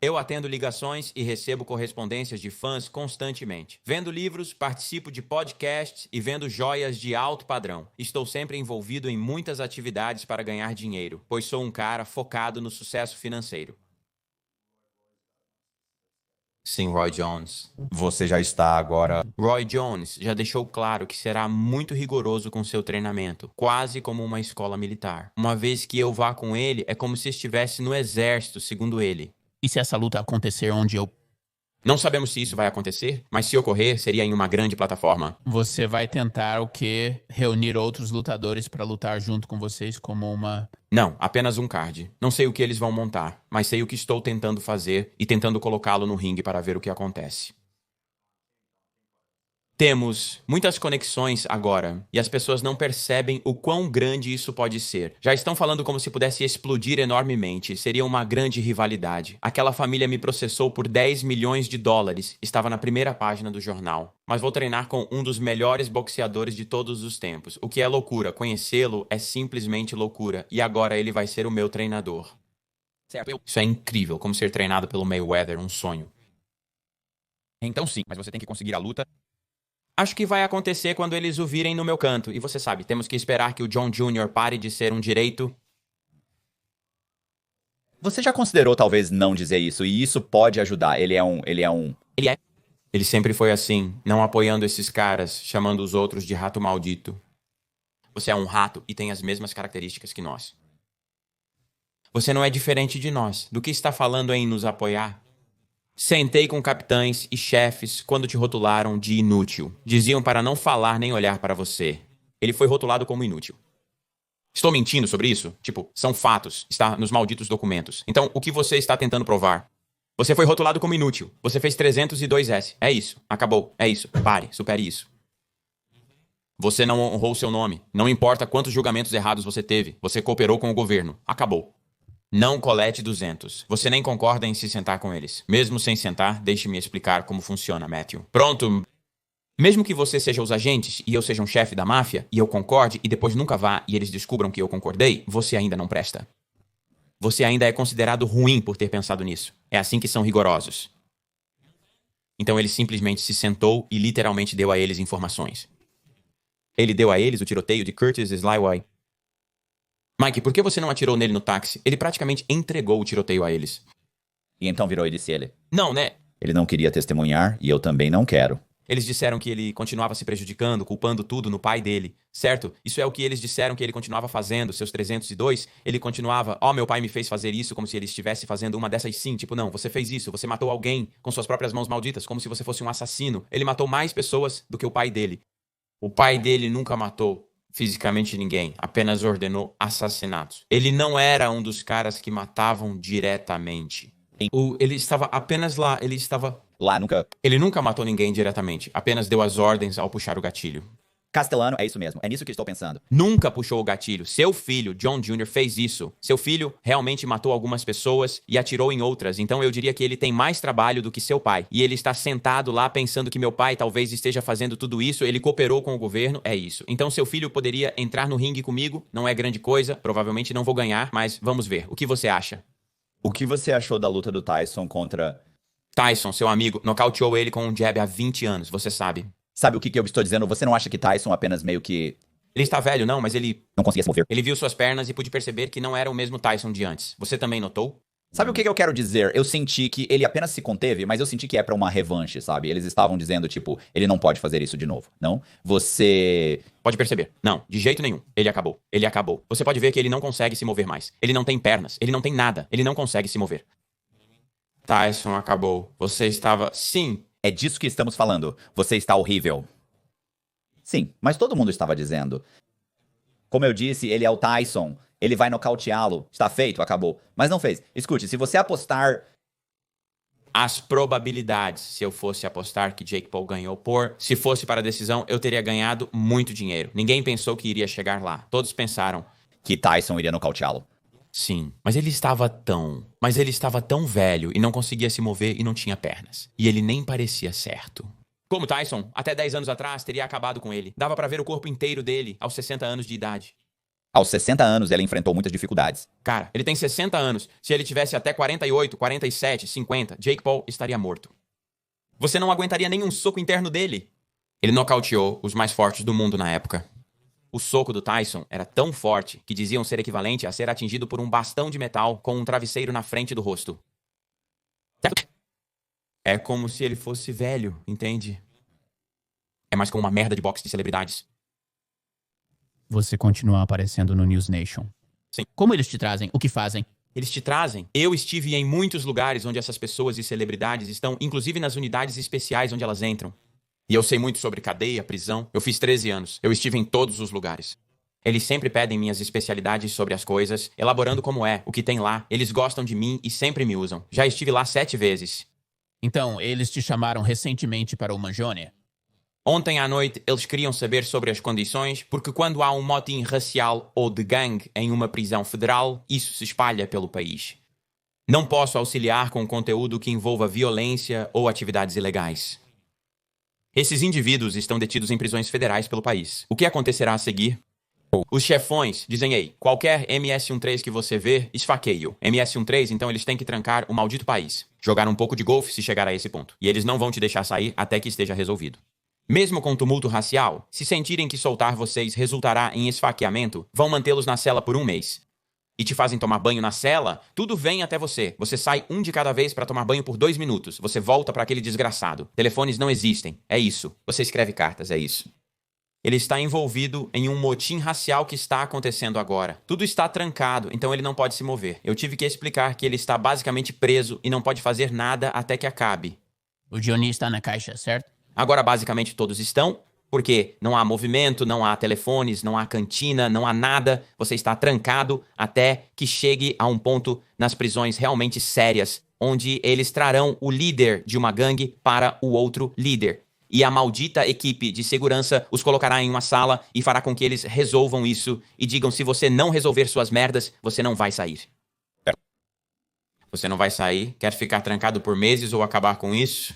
Eu atendo ligações e recebo correspondências de fãs constantemente. Vendo livros, participo de podcasts e vendo joias de alto padrão. Estou sempre envolvido em muitas atividades para ganhar dinheiro, pois sou um cara focado no sucesso financeiro. Sim, Roy Jones.
Você já está agora...
Roy Jones já deixou claro que será muito rigoroso com seu treinamento, quase como uma escola militar. Uma vez que eu vá com ele, é como se estivesse no exército, segundo ele.
E se essa luta acontecer onde eu...
Não sabemos se isso vai acontecer, mas se ocorrer, seria em uma grande plataforma.
Você vai tentar o quê? Reunir outros lutadores pra lutar junto com vocês como uma...
Não, apenas um card. Não sei o que eles vão montar, mas sei o que estou tentando fazer e tentando colocá-lo no ringue para ver o que acontece. Temos muitas conexões agora, e as pessoas não percebem o quão grande isso pode ser. Já estão falando como se pudesse explodir enormemente, seria uma grande rivalidade. Aquela família me processou por 10 milhões de dólares, estava na primeira página do jornal. Mas vou treinar com um dos melhores boxeadores de todos os tempos, o que é loucura. Conhecê-lo é simplesmente loucura, e agora ele vai ser o meu treinador.
Certo,
Isso é incrível, como ser treinado pelo Mayweather, um sonho.
Então sim, mas você tem que conseguir a luta.
Acho que vai acontecer quando eles o virem no meu canto. E você sabe, temos que esperar que o John Jr. pare de ser um direito.
Você já considerou talvez não dizer isso, e isso pode ajudar. Ele é um...
Ele sempre foi assim, não apoiando esses caras, chamando os outros de rato maldito. Você é um rato e tem as mesmas características que nós. Você não é diferente de nós. Do que está falando em nos apoiar? Sentei com capitães e chefes quando te rotularam de inútil. Diziam para não falar nem olhar para você. Ele foi rotulado como inútil. Estou mentindo sobre isso? Tipo, são fatos. Está nos malditos documentos. Então, o que você está tentando provar? Você foi rotulado como inútil. Você fez 302S. É isso. Acabou. É isso. Pare. Supere isso. Você não honrou seu nome. Não importa quantos julgamentos errados você teve. Você cooperou com o governo. Acabou. Não colete 200. Você nem concorda em se sentar com eles. Mesmo sem sentar, deixe-me explicar como funciona, Matthew. Pronto. Mesmo que você seja os agentes e eu seja um chefe da máfia, e eu concorde e depois nunca vá e eles descubram que eu concordei, você ainda não presta. Você ainda é considerado ruim por ter pensado nisso. É assim que são rigorosos. Então ele simplesmente se sentou e literalmente deu a eles informações. Ele deu a eles o tiroteio de Curtis Slyway. Mike, por que você não atirou nele no táxi? Ele praticamente entregou o tiroteio a eles.
E então virou e disse ele.
Não, né?
Ele não queria testemunhar, e eu também não quero.
Eles disseram que ele continuava se prejudicando, culpando tudo no pai dele, certo? Isso é o que eles disseram que ele continuava fazendo, seus 302. Ele continuava, meu pai me fez fazer isso, como se ele estivesse fazendo uma dessas sim. Tipo, não, você fez isso, você matou alguém com suas próprias mãos malditas, como se você fosse um assassino. Ele matou mais pessoas do que o pai dele. O pai dele nunca matou fisicamente ninguém, apenas ordenou assassinatos. Ele não era um dos caras que matavam diretamente. Ele estava apenas lá, Ele nunca matou ninguém diretamente, apenas deu as ordens ao puxar o gatilho.
Castelano, é isso mesmo. É nisso que estou pensando.
Nunca puxou o gatilho. Seu filho, John Jr., fez isso. Seu filho realmente matou algumas pessoas e atirou em outras. Então eu diria que ele tem mais trabalho do que seu pai. E ele está sentado lá pensando que meu pai talvez esteja fazendo tudo isso. Ele cooperou com o governo. É isso. Então seu filho poderia entrar no ringue comigo. Não é grande coisa. Provavelmente não vou ganhar, mas vamos ver. O que você acha?
O que você achou da luta do Tyson contra...
Tyson, seu amigo, nocauteou ele com um jab há 20 anos, você sabe.
Sabe o que eu estou dizendo? Você não acha que Tyson apenas meio que...
Ele está velho, não, mas ele
não conseguia se mover?
Ele viu suas pernas e pude perceber que não era o mesmo Tyson de antes. Você também notou?
Sabe o que eu quero dizer? Eu senti que ele apenas se conteve, mas eu senti que é pra uma revanche, sabe? Eles estavam dizendo, tipo, ele não pode fazer isso de novo, não? Você...
Pode perceber. Não, de jeito nenhum. Ele acabou. Ele acabou. Você pode ver que ele não consegue se mover mais. Ele não tem pernas. Ele não tem nada. Ele não consegue se mover. Tyson acabou. Você estava... Sim.
É disso que estamos falando. Você está horrível. Sim, mas todo mundo estava dizendo. Como eu disse, ele é o Tyson. Ele vai nocauteá-lo. Está feito, acabou. Mas não fez. Escute, se você apostar...
As probabilidades, se eu fosse apostar que Jake Paul ganhou se fosse para a decisão, eu teria ganhado muito dinheiro. Ninguém pensou que iria chegar lá. Todos pensaram
que Tyson iria nocauteá-lo.
Sim, mas ele estava tão velho e não conseguia se mover e não tinha pernas. E ele nem parecia certo. Como Tyson, até 10 anos atrás, teria acabado com ele. Dava pra ver o corpo inteiro dele aos 60 anos de idade.
Aos 60 anos, ele enfrentou muitas dificuldades.
Cara, ele tem 60 anos. Se ele tivesse até 48, 47, 50, Jake Paul estaria morto. Você não aguentaria nenhum soco interno dele. Ele nocauteou os mais fortes do mundo na época. O soco do Tyson era tão forte que diziam ser equivalente a ser atingido por um bastão de metal com um travesseiro na frente do rosto. É como se ele fosse velho, entende? É mais como uma merda de boxe de celebridades.
Você continua aparecendo no News Nation.
Sim.
Como eles te trazem? O que fazem?
Eles te trazem. Eu estive em muitos lugares onde essas pessoas e celebridades estão, inclusive nas unidades especiais onde elas entram. E eu sei muito sobre cadeia, prisão. Eu fiz 13 anos. Eu estive em todos os lugares. Eles sempre pedem minhas especialidades sobre as coisas, elaborando como é, o que tem lá. Eles gostam de mim e sempre me usam. Já estive lá 7 vezes.
Então, eles te chamaram recentemente para o Manjone?
Ontem à noite, eles queriam saber sobre as condições, porque quando há um motim racial ou de gangue em uma prisão federal, isso se espalha pelo país. Não posso auxiliar com conteúdo que envolva violência ou atividades ilegais. Esses indivíduos estão detidos em prisões federais pelo país. O que acontecerá a seguir? Os chefões dizem, ei, qualquer MS-13 que você vê, esfaqueie-o. MS-13, então eles têm que trancar o maldito país. Jogar um pouco de golfe se chegar a esse ponto. E eles não vão te deixar sair até que esteja resolvido. Mesmo com tumulto racial, se sentirem que soltar vocês resultará em esfaqueamento, vão mantê-los na cela por 1 mês. E te fazem tomar banho na cela, tudo vem até você. Você sai um de cada vez para tomar banho por 2 minutos. Você volta para aquele desgraçado. Telefones não existem. É isso. Você escreve cartas, é isso. Ele está envolvido em um motim racial que está acontecendo agora. Tudo está trancado, então ele não pode se mover. Eu tive que explicar que ele está basicamente preso e não pode fazer nada até que acabe.
O Johnny está na caixa, certo?
Agora, basicamente, todos estão, porque não há movimento, não há telefones, não há cantina, não há nada. Você está trancado até que chegue a um ponto nas prisões realmente sérias, onde eles trarão o líder de uma gangue para o outro líder. E a maldita equipe de segurança os colocará em uma sala e fará com que eles resolvam isso e digam: se você não resolver suas merdas, você não vai sair. Você não vai sair? Quer ficar trancado por meses ou acabar com isso?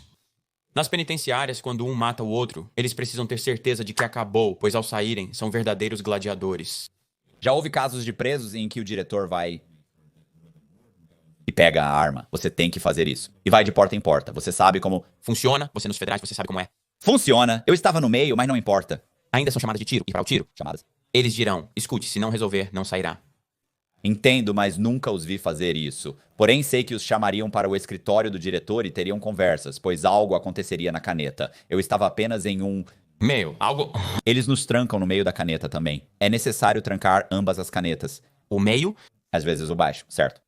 Nas penitenciárias, quando um mata o outro, eles precisam ter certeza de que acabou, pois ao saírem, são verdadeiros gladiadores.
Já houve casos de presos em que o diretor vai e pega a arma. Você tem que fazer isso. E vai de porta em porta. Você sabe como
Funciona, você nos federais, você sabe como é.
funciona. Eu estava no meio, mas não importa.
Ainda são chamadas de tiro, e para o tiro,
Chamadas.
eles dirão: escute, se não resolver, não sairá.
Entendo, mas nunca os vi fazer isso. Porém, sei que os chamariam para o escritório do diretor e teriam conversas, pois algo aconteceria na caneta. Eu estava apenas em um...
Algo...
Eles nos trancam no meio da caneta também. É necessário trancar ambas as canetas.
O meio?
Às vezes o baixo, certo?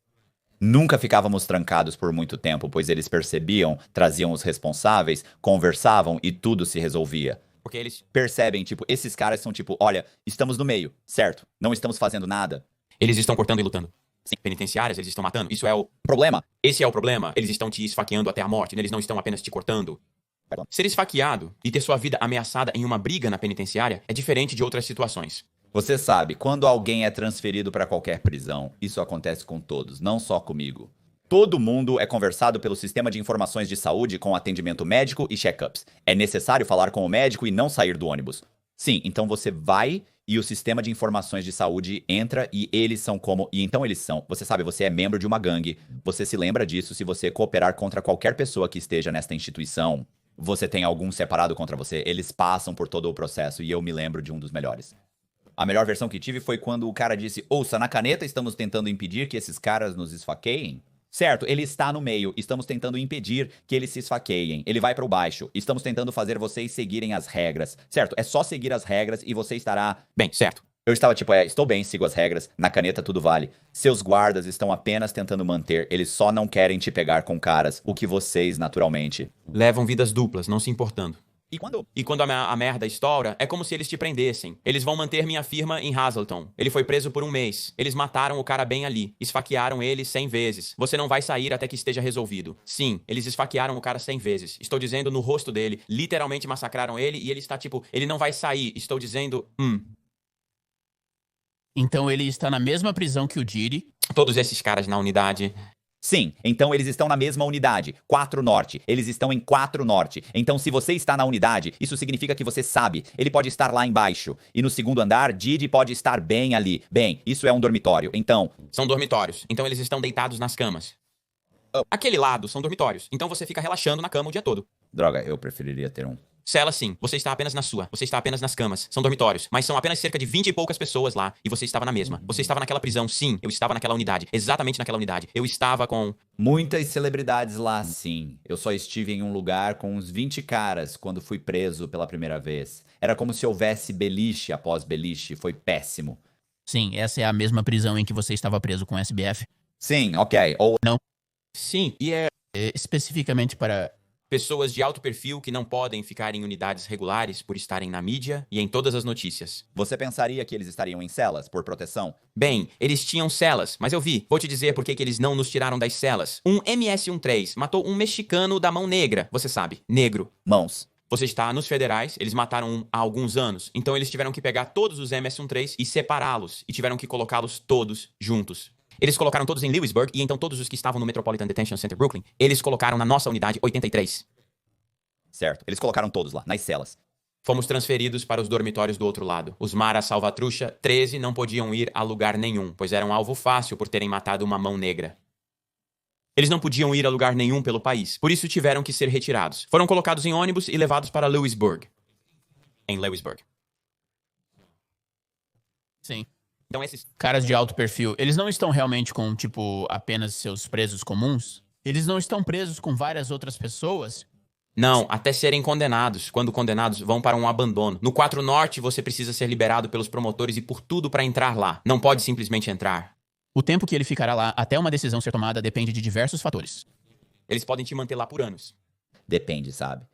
Nunca ficávamos trancados por muito tempo, pois eles percebiam, traziam os responsáveis, conversavam e tudo se resolvia.
Porque eles...
Percebem, tipo, esses caras são tipo, olha, estamos no meio, certo? Não estamos fazendo nada.
Eles estão cortando e lutando. Sim, penitenciárias, eles estão matando. Isso é o...
Problema.
Esse é o problema. Eles estão te esfaqueando até a morte. Eles não estão apenas te cortando.
Perdão.
Ser esfaqueado e ter sua vida ameaçada em uma briga na penitenciária é diferente de outras situações.
Você sabe, quando alguém é transferido para qualquer prisão, isso acontece com todos, não só comigo. Todo mundo é conversado pelo sistema de informações de saúde com atendimento médico e check-ups. É necessário falar com o médico e não sair do ônibus. Sim, então você vai e o sistema de informações de saúde entra e eles são como... E então eles são... Você sabe, você é membro de uma gangue. Você se lembra disso se você cooperar contra qualquer pessoa que esteja nesta instituição. Você tem algum separado contra você. Eles passam por todo o processo e eu me lembro de um dos melhores. A melhor versão que tive foi quando o cara disse: ouça, na caneta estamos tentando impedir que esses caras nos esfaqueiem. Certo, ele está no meio. Estamos tentando impedir que eles se esfaqueiem. Ele vai para o baixo. Estamos tentando fazer vocês seguirem as regras. Certo, é só seguir as regras e você estará...
Bem, certo.
Eu estava tipo, estou bem, sigo as regras. Na caneta tudo vale. Seus guardas estão apenas tentando manter. Eles só não querem te pegar com caras. O que vocês, naturalmente...
Levam vidas duplas, não se importando.
E quando
a merda estoura, é como se eles te prendessem. Eles vão manter minha firma em Hazleton. Ele foi preso por 1 mês. Eles mataram o cara bem ali. Esfaquearam ele 100 vezes. Você não vai sair até que esteja resolvido. Sim, eles esfaquearam o cara 100 vezes. Estou dizendo no rosto dele. Literalmente massacraram ele e ele está tipo... Ele não vai sair. Estou dizendo...
Então ele está na mesma prisão que o Didi.
Todos esses caras na unidade...
Sim, então eles estão na mesma unidade, 4 Norte. Eles estão em 4 Norte. Então se você está na unidade, isso significa que você sabe. Ele pode estar lá embaixo. E no segundo andar, Didi pode estar bem ali. Bem, isso é um dormitório, então...
São dormitórios. Então eles estão deitados nas camas. Aquele lado são dormitórios. Então você fica relaxando na cama o dia todo.
Droga, eu preferiria ter um...
Cela sim, você está apenas na sua, você está apenas nas camas, são dormitórios, mas são apenas cerca de 20 e poucas pessoas lá, e você estava na mesma. Você estava naquela prisão, sim, eu estava naquela unidade, exatamente naquela unidade. Eu estava com...
Muitas celebridades lá, sim. Eu só estive em um lugar com uns 20 caras quando fui preso pela primeira vez. Era como se houvesse beliche após beliche, foi péssimo.
Sim, essa é a mesma prisão em que você estava preso com o SBF.
Sim, ok. Ou
Sim, e é
Especificamente para...
pessoas de alto perfil que não podem ficar em unidades regulares por estarem na mídia e em todas as notícias.
você pensaria que eles estariam em celas por proteção?
Bem, eles tinham celas, mas eu vi. Vou te dizer por que eles não nos tiraram das celas. Um MS-13 matou um mexicano da mão negra, você sabe, negro.
Mãos.
Você está nos federais, eles mataram um há alguns anos. Então eles tiveram que pegar todos os MS-13 e separá-los. E tiveram que colocá-los todos juntos. Eles colocaram todos em Lewisburg, e então todos os que estavam no Metropolitan Detention Center Brooklyn, eles colocaram na nossa unidade 83.
Certo. Eles colocaram todos lá, nas celas.
Fomos transferidos para os dormitórios do outro lado. Os Mara Salvatrucha 13 não podiam ir a lugar nenhum, pois eram alvo fácil por terem matado uma mão negra. Eles não podiam ir a lugar nenhum pelo país, por isso tiveram que ser retirados. Foram colocados em ônibus e levados para Lewisburg. Em Lewisburg.
Sim.
Então esses...
Caras de alto perfil, eles não estão realmente com, tipo, apenas seus presos comuns? Eles não estão presos com várias outras pessoas?
Não, até serem condenados. Quando condenados, vão para um abandono. No 4 Norte, você precisa ser liberado pelos promotores e por tudo para entrar lá. Não pode simplesmente entrar.
O tempo que ele ficará lá até uma decisão ser tomada depende de diversos fatores.
Eles podem te manter lá por anos.
Depende, sabe?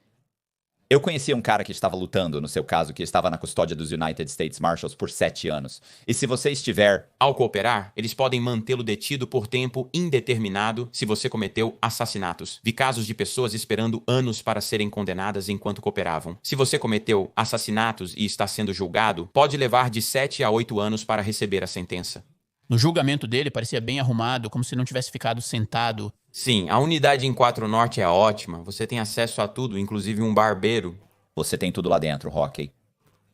Eu conhecia um cara que estava lutando, no seu caso, que estava na custódia dos United States Marshals por 7 anos. E se você estiver...
Ao cooperar, eles podem mantê-lo detido por tempo indeterminado se você cometeu assassinatos. Vi casos de pessoas esperando anos para serem condenadas enquanto cooperavam. Se você cometeu assassinatos e está sendo julgado, pode levar de 7 a 8 anos para receber a sentença.
No julgamento dele, parecia bem arrumado, como se não tivesse ficado sentado.
Sim, a unidade em 4 Norte é ótima. Você tem acesso a tudo, inclusive um barbeiro.
Você tem tudo lá dentro, Rocky.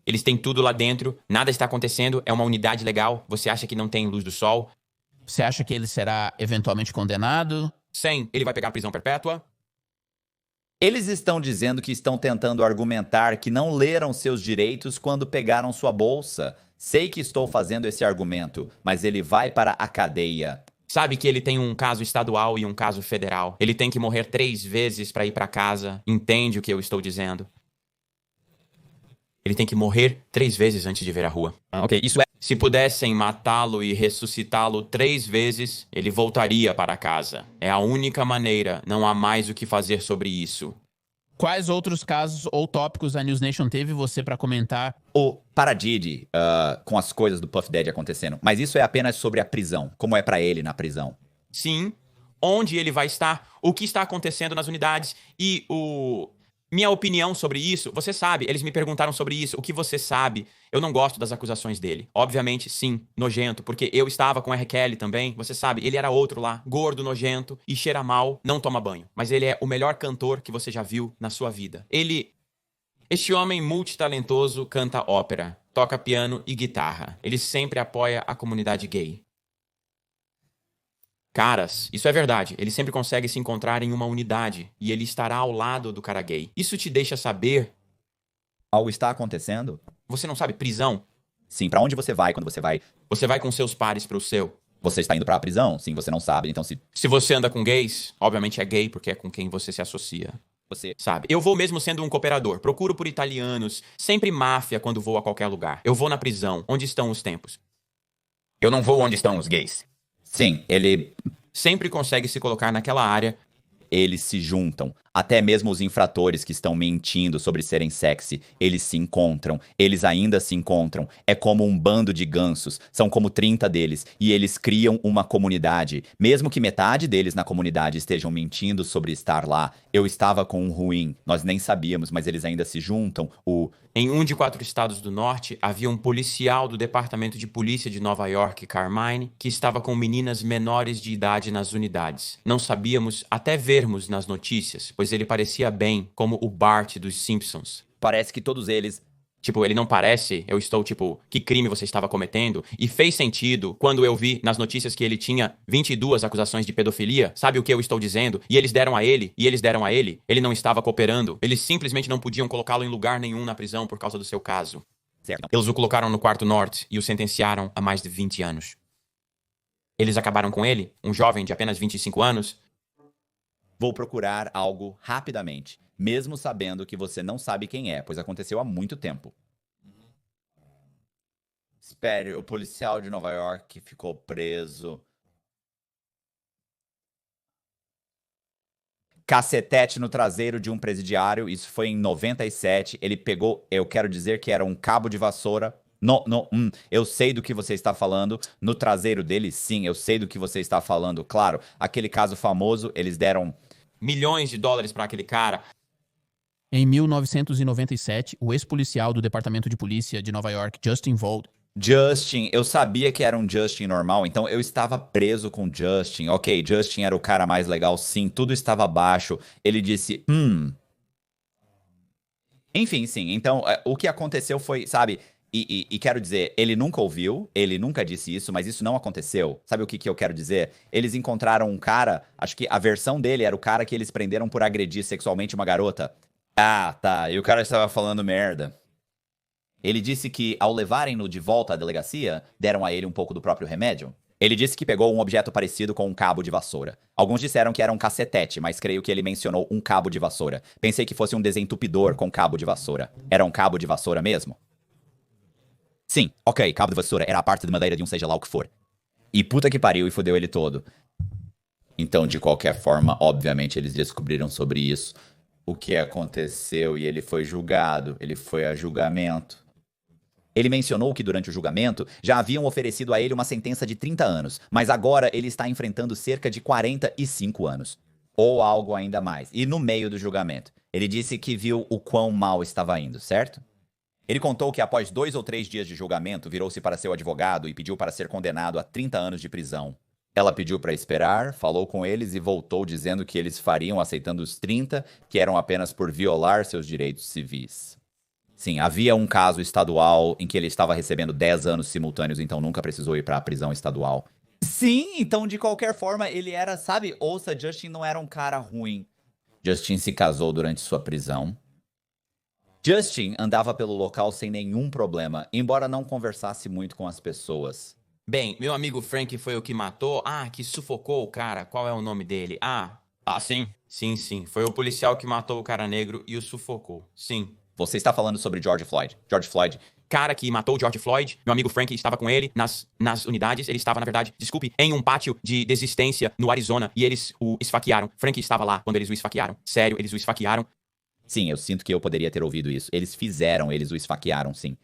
Eles têm tudo lá dentro, nada está acontecendo, é uma unidade legal. Você acha que não tem luz do sol?
Você acha que ele será eventualmente condenado?
Sim, ele vai pegar prisão perpétua?
Eles estão dizendo que estão tentando argumentar que não leram seus direitos quando pegaram sua bolsa. Sei que estou fazendo esse argumento, mas ele vai para a cadeia.
Sabe que ele tem um caso estadual e um caso federal. Ele tem que morrer 3 vezes para ir para casa. Entende o que eu estou dizendo? Ele tem que morrer 3 vezes antes de ver a rua. Ok, isso é... Se pudessem matá-lo e ressuscitá-lo 3 vezes, ele voltaria para casa. É a única maneira. Não há mais o que fazer sobre isso.
Quais outros casos ou tópicos a News Nation teve você pra comentar?
O Paradiddy, com as coisas do Puff Daddy acontecendo. Mas isso é apenas sobre a prisão. Como é pra ele na prisão.
Sim, onde ele vai estar, o que está acontecendo nas unidades e minha opinião sobre isso, você sabe, eles me perguntaram sobre isso, o que você sabe? Eu não gosto das acusações dele. Obviamente, sim, nojento, porque eu estava com R. Kelly também, você sabe, ele era outro lá, gordo, nojento e cheira mal, não toma banho. Mas ele é o melhor cantor que você já viu na sua vida. Este homem multitalentoso canta ópera, toca piano e guitarra. Ele sempre apoia a comunidade gay. Caras, isso é verdade. Ele sempre consegue se encontrar em uma unidade e ele estará ao lado do cara gay. Isso te deixa saber...
Algo está acontecendo?
Você não sabe, prisão?
Sim, pra onde você vai quando você vai?
Você vai com seus pares pro seu.
Você está indo pra prisão? Sim, você não sabe, então
Se você anda com gays, obviamente é gay porque é com quem você se associa.
você...
Sabe? Eu vou mesmo sendo um cooperador. Procuro por italianos. Sempre máfia quando vou a qualquer lugar. Eu vou na prisão. Onde estão os tempos?
Eu não vou onde estão os gays.
Sim,
Sempre consegue se colocar naquela área.
eles se juntam. Até mesmo os infratores que estão mentindo sobre serem sexy, eles se encontram. Eles ainda se encontram. É como um bando de gansos. São como 30 deles. E eles criam uma comunidade. Mesmo que metade deles na comunidade estejam mentindo sobre estar lá. Eu estava com um ruim. Nós nem sabíamos, mas eles ainda se juntam.
Em um de 4 estados do norte, havia um policial do Departamento de Polícia de Nova York, Carmine, que estava com meninas menores de idade nas unidades. Não sabíamos até vermos nas notícias, pois ele parecia bem como o Bart dos Simpsons.
Parece que todos eles...
Tipo, ele não parece, eu estou tipo, que crime você estava cometendo? E fez sentido quando eu vi nas notícias que ele tinha 22 acusações de pedofilia. Sabe o que eu estou dizendo? E eles deram a ele, ele não estava cooperando. Eles simplesmente não podiam colocá-lo em lugar nenhum na prisão por causa do seu caso.
Certo.
Eles o colocaram no quarto norte e o sentenciaram a mais de 20 anos. Eles acabaram com ele, um jovem de apenas 25 anos.
Vou procurar algo rapidamente, mesmo sabendo que você não sabe quem é, pois aconteceu há muito tempo. Espere, o policial de Nova York ficou preso. Cacetete no traseiro de um presidiário, isso foi em 97. Ele pegou, eu quero dizer que era um cabo de vassoura. Eu sei do que você está falando. No traseiro dele, sim, eu sei do que você está falando. Claro, aquele caso famoso, eles deram
Milhões de dólares para aquele cara.
Em 1997, o ex-policial do Departamento de Polícia de Nova York, Justin Vold,
Justin, eu sabia que era um Justin normal, então eu estava preso com Justin. Ok, Justin era o cara mais legal, sim, tudo estava baixo. Ele disse, Enfim, sim, então o que aconteceu foi, sabe, e quero dizer, ele nunca ouviu, ele nunca disse isso, mas isso não aconteceu. Sabe o que eu quero dizer? Eles encontraram um cara, acho que a versão dele era o cara que eles prenderam por agredir sexualmente uma garota. Ah, tá, e o cara estava falando merda. Ele disse que, ao levarem-no de volta à delegacia, deram a ele um pouco do próprio remédio. Ele disse que pegou um objeto parecido com um cabo de vassoura. Alguns disseram que era um cacetete, mas creio que ele mencionou um cabo de vassoura. Pensei que fosse um desentupidor com cabo de vassoura. Era um cabo de vassoura mesmo? Sim, ok, cabo de vassoura era a parte de madeira de um seja lá o que for. E puta que pariu e fodeu ele todo. Então, de qualquer forma, obviamente eles descobriram sobre isso. O que aconteceu e ele foi julgado, ele foi a julgamento. Ele mencionou que durante o julgamento já haviam oferecido a ele uma sentença de 30 anos, mas agora ele está enfrentando cerca de 45 anos. Ou algo ainda mais. E no meio do julgamento, ele disse que viu o quão mal estava indo, certo? Ele contou que após 2 ou 3 dias de julgamento, virou-se para seu advogado e pediu para ser condenado a 30 anos de prisão. Ela pediu para esperar, falou com eles e voltou dizendo que eles fariam aceitando os 30, que eram apenas por violar seus direitos civis. Sim, havia um caso estadual em que ele estava recebendo 10 anos simultâneos, então nunca precisou ir para a prisão estadual. Sim, então de qualquer forma ele era, sabe, ouça, Justin não era um cara ruim. Justin se casou durante sua prisão. Justin andava pelo local sem nenhum problema, embora não conversasse muito com as pessoas.
Bem, meu amigo Frank foi o que matou. Ah, que sufocou o cara. Qual é o nome dele? Sim. Sim. Foi o policial que matou o cara negro e o sufocou. Sim.
Você está falando sobre George Floyd. George Floyd.
Cara que matou o George Floyd, meu amigo Frank estava com ele nas unidades. Ele estava, na verdade, em um pátio de desistência no Arizona e eles o esfaquearam. Frank estava lá quando eles o esfaquearam. Sério, eles o esfaquearam.
Sim, eu sinto que eu poderia ter ouvido isso. Eles o esfaquearam, sim.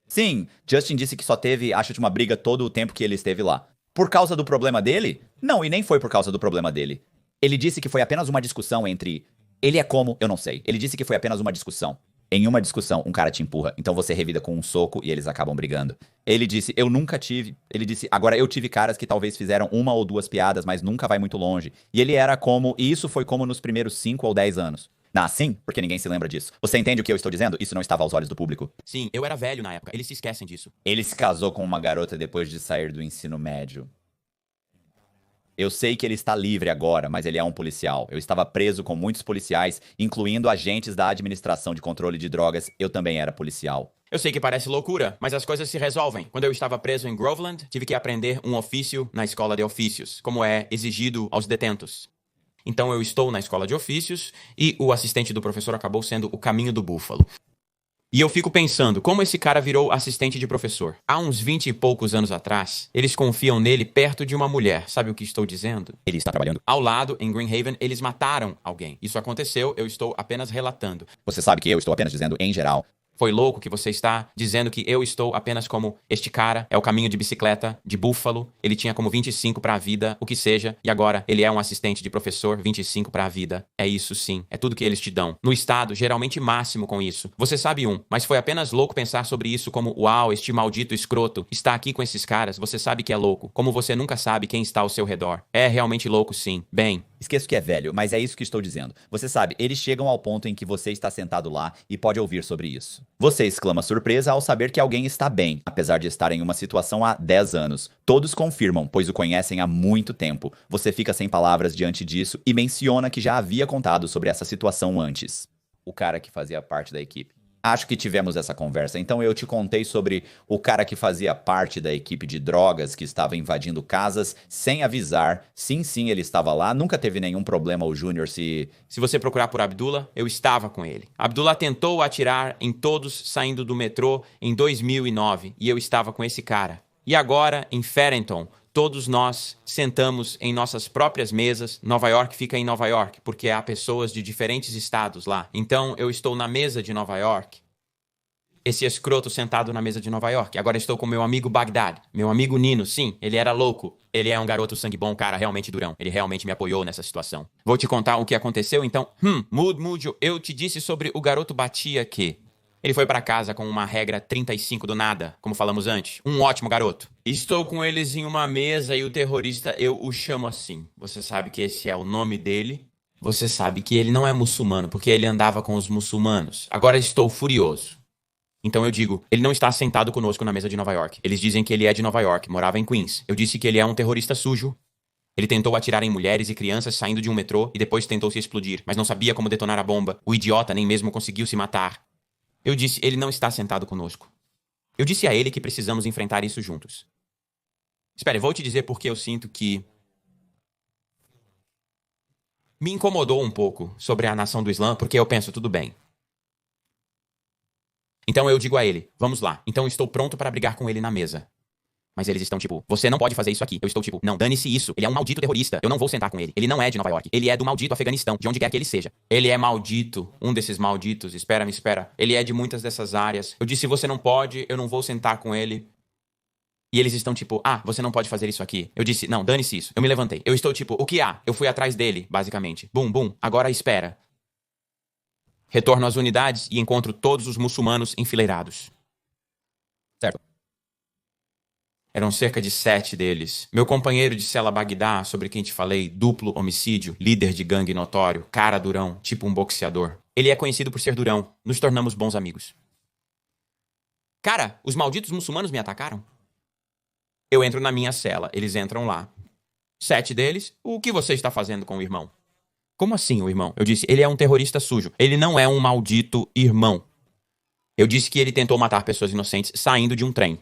Sim, Justin disse que só teve, acho, uma briga todo o tempo que ele esteve lá. Por causa do problema dele? Não, e nem foi por causa do problema dele. Ele disse que foi apenas uma discussão entre... Ele é como? Eu não sei. Ele disse que foi apenas uma discussão. Em uma discussão, um cara te empurra, então você revida com um soco e eles acabam brigando. Ele disse, eu nunca tive... Ele disse, agora eu tive caras que talvez fizeram 1 ou 2 piadas, mas nunca vai muito longe. E ele era como... E isso foi como nos primeiros 5 ou 10 anos. Sim, porque ninguém se lembra disso. Você entende o que eu estou dizendo? Isso não estava aos olhos do público.
Sim, eu era velho na época. Eles se esquecem disso.
Ele se casou com uma garota depois de sair do ensino médio. Eu sei que ele está livre agora, mas ele é um policial. Eu estava preso com muitos policiais, incluindo agentes da Administração de Controle de Drogas. Eu também era policial.
Eu sei que parece loucura, mas as coisas se resolvem. Quando eu estava preso em Groveland, tive que aprender um ofício na escola de ofícios, como é exigido aos detentos. Então eu estou na escola de ofícios e o assistente do professor acabou sendo o caminho do búfalo. E eu fico pensando, como esse cara virou assistente de professor? Há uns 20 e poucos anos atrás, eles confiam nele perto de uma mulher. Sabe o que estou dizendo?
Ele está trabalhando.
Ao lado, em Greenhaven, eles mataram alguém. Isso aconteceu, eu estou apenas relatando.
Você sabe que eu estou apenas dizendo em geral.
Foi louco que você está dizendo que eu estou apenas como este cara, é o caminho de bicicleta, de búfalo, ele tinha como 25 para a vida, o que seja, e agora ele é um assistente de professor, 25 para a vida. É isso sim, é tudo que eles te dão. No estado, geralmente máximo com isso. Você sabe mas foi apenas louco pensar sobre isso como, uau, este maldito escroto está aqui com esses caras, você sabe que é louco, como você nunca sabe quem está ao seu redor. É realmente louco sim. Bem...
Esqueço que é velho, mas é isso que estou dizendo. Você sabe, eles chegam ao ponto em que você está sentado lá e pode ouvir sobre isso. isso. Você exclama surpresa ao saber que alguém está bem, apesar de estar em uma situação há 10 anos. Todos confirmam, pois o conhecem há muito tempo. Você fica sem palavras diante disso e menciona que já havia contado sobre essa situação antes. O cara que fazia parte da equipe. Acho que tivemos essa conversa. Então eu te contei sobre o cara que fazia parte da equipe de drogas que estava invadindo casas sem avisar. Sim, ele estava lá. Nunca teve nenhum problema o Júnior se...
Se você procurar por Abdullah, eu estava com ele. Abdullah tentou atirar em todos saindo do metrô em 2009 e eu estava com esse cara. E agora, em Farrington, todos nós sentamos em nossas próprias mesas. Nova York fica em Nova York, porque há pessoas de diferentes estados lá. Então, eu estou na mesa de Nova York. Esse escroto sentado na mesa de Nova York. Agora estou com meu amigo Baghdad. Meu amigo Nino, sim, ele era louco. Ele é um garoto sangue bom, cara, realmente durão. Ele realmente me apoiou nessa situação. Vou te contar o que aconteceu, então. Mujo, eu te disse sobre o garoto Batia que... Ele foi pra casa com uma regra 35 do nada, como falamos antes. Um ótimo garoto. Estou com eles em uma mesa e o terrorista, eu o chamo assim. Você sabe que esse é o nome dele. Você sabe que ele não é muçulmano, porque ele andava com os muçulmanos. Agora estou furioso. Então eu digo, ele não está sentado conosco na mesa de Nova York. Eles dizem que ele é de Nova York, morava em Queens. Eu disse que ele é um terrorista sujo. Ele tentou atirar em mulheres e crianças saindo de um metrô e depois tentou se explodir, mas não sabia como detonar a bomba. O idiota nem mesmo conseguiu se matar. Eu disse, ele não está sentado conosco. Eu disse a ele que precisamos enfrentar isso juntos. Espere, vou te dizer porque eu sinto que... Me incomodou um pouco sobre a nação do Islã, porque eu penso, tudo bem. Então eu digo a ele, vamos lá. Então eu estou pronto para brigar com ele na mesa. Mas eles estão tipo, você não pode fazer isso aqui. Eu estou tipo, não, dane-se isso. Ele é um maldito terrorista. Eu não vou sentar com ele. Ele não é de Nova York. Ele é do maldito Afeganistão, de onde quer que ele seja. Ele é maldito. Um desses malditos. Espera. Ele é de muitas dessas áreas. Eu disse, você não pode, eu não vou sentar com ele. E eles estão tipo, você não pode fazer isso aqui. Eu disse, não, dane-se isso. Eu me levantei. Eu estou tipo, o que há? Eu fui atrás dele, basicamente. Bum, agora espera. Retorno às unidades e encontro todos os muçulmanos enfileirados.
Certo.
Eram cerca de 7 deles. Meu companheiro de cela Bagdá, sobre quem te falei, duplo homicídio, líder de gangue notório, cara durão, tipo um boxeador. Ele é conhecido por ser durão. Nos tornamos bons amigos. Cara, os malditos muçulmanos me atacaram. Eu entro na minha cela, eles entram lá. 7 deles, o que você está fazendo com o irmão? Como assim, o irmão? Eu disse, ele é um terrorista sujo. Ele não é um maldito irmão. Eu disse que ele tentou matar pessoas inocentes saindo de um trem.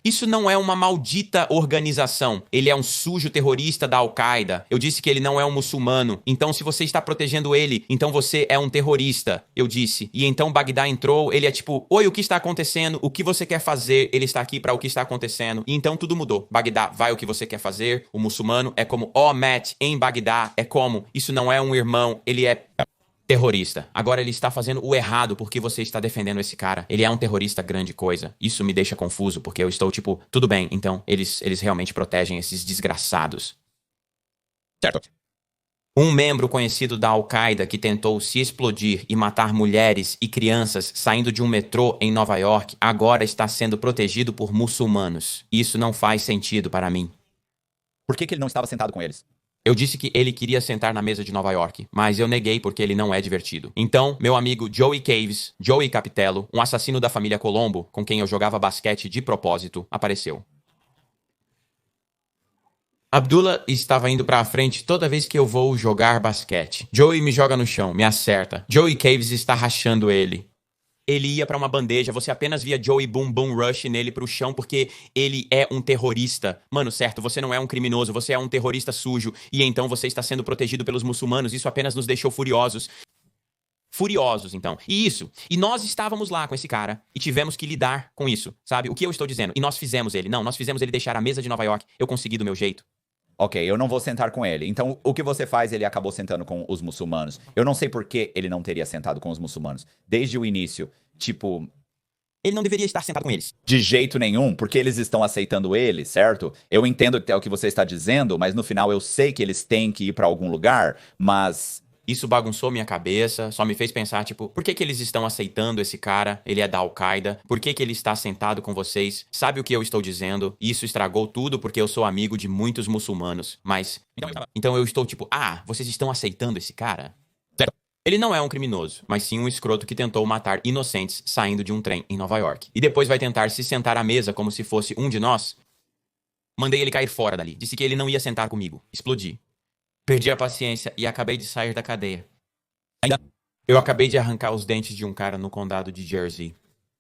Isso não é uma maldita organização. Ele é um sujo terrorista da Al-Qaeda. Eu disse que ele não é um muçulmano. Então, se você está protegendo ele, então você é um terrorista. Eu disse. E então Bagdá entrou, ele é tipo, oi, o que está acontecendo? O que você quer fazer? Ele está aqui para o que está acontecendo. E então tudo mudou. Bagdá, vai o que você quer fazer. O muçulmano é como, Matt, em Bagdá. É como, isso não é um irmão, ele é... terrorista. Agora ele está fazendo o errado porque você está defendendo esse cara. Ele é um terrorista grande coisa. Isso me deixa confuso porque eu estou tipo, tudo bem, então eles realmente protegem esses desgraçados.
Certo.
Um membro conhecido da Al-Qaeda que tentou se explodir e matar mulheres e crianças saindo de um metrô em Nova York agora está sendo protegido por muçulmanos. Isso não faz sentido para mim.
Por que ele não estava sentado com eles?
Eu disse que ele queria sentar na mesa de Nova York, mas eu neguei porque ele não é divertido. Então, meu amigo Joey Caves, Joey Capitello, um assassino da família Colombo, com quem eu jogava basquete de propósito, apareceu. Abdullah estava indo pra frente toda vez que eu vou jogar basquete. Joey me joga no chão, me acerta. Joey Caves está rachando ele. Ele ia pra uma bandeja, você apenas via Joey Boom Boom Rush nele pro chão porque ele é um terrorista. Mano, certo, você não é um criminoso, você é um terrorista sujo. E então você está sendo protegido pelos muçulmanos, isso apenas nos deixou furiosos. Furiosos, então. E nós estávamos lá com esse cara e tivemos que lidar com isso, sabe? O que eu estou dizendo? E nós fizemos ele. Não, nós fizemos ele deixar a mesa de Nova York. Eu consegui do meu jeito.
Ok, eu não vou sentar com ele. Então, o que você faz, ele acabou sentando com os muçulmanos. Eu não sei por que ele não teria sentado com os muçulmanos. Desde o início, tipo...
Ele não deveria estar sentado com eles.
De jeito nenhum, porque eles estão aceitando ele, certo? Eu entendo até o que você está dizendo, mas no final eu sei que eles têm que ir pra algum lugar, mas...
Isso bagunçou minha cabeça, só me fez pensar, tipo, por que eles estão aceitando esse cara? Ele é da Al-Qaeda. Por que ele está sentado com vocês? Sabe o que eu estou dizendo? Isso estragou tudo porque eu sou amigo de muitos muçulmanos. Mas... Então eu estou tipo, vocês estão aceitando esse cara?
Certo.
Ele não é um criminoso, mas sim um escroto que tentou matar inocentes saindo de um trem em Nova York. E depois vai tentar se sentar à mesa como se fosse um de nós. Mandei ele cair fora dali. Disse que ele não ia sentar comigo. Explodi. Perdi a paciência e acabei de sair da cadeia. Eu acabei de arrancar os dentes de um cara no condado de Jersey.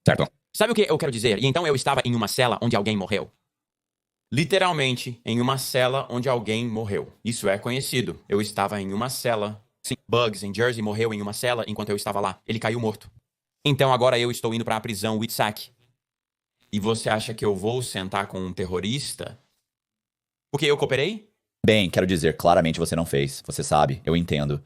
Certo.
Sabe o que eu quero dizer? E então eu estava em uma cela onde alguém morreu. Literalmente, em uma cela onde alguém morreu. Isso é conhecido. Eu estava em uma cela. Sim, Bugs, em Jersey, morreu em uma cela enquanto eu estava lá. Ele caiu morto. Então agora eu estou indo para a prisão Witsack. E você acha que eu vou sentar com um terrorista? Porque eu cooperei?
Bem, quero dizer, claramente você não fez. Você sabe, eu entendo.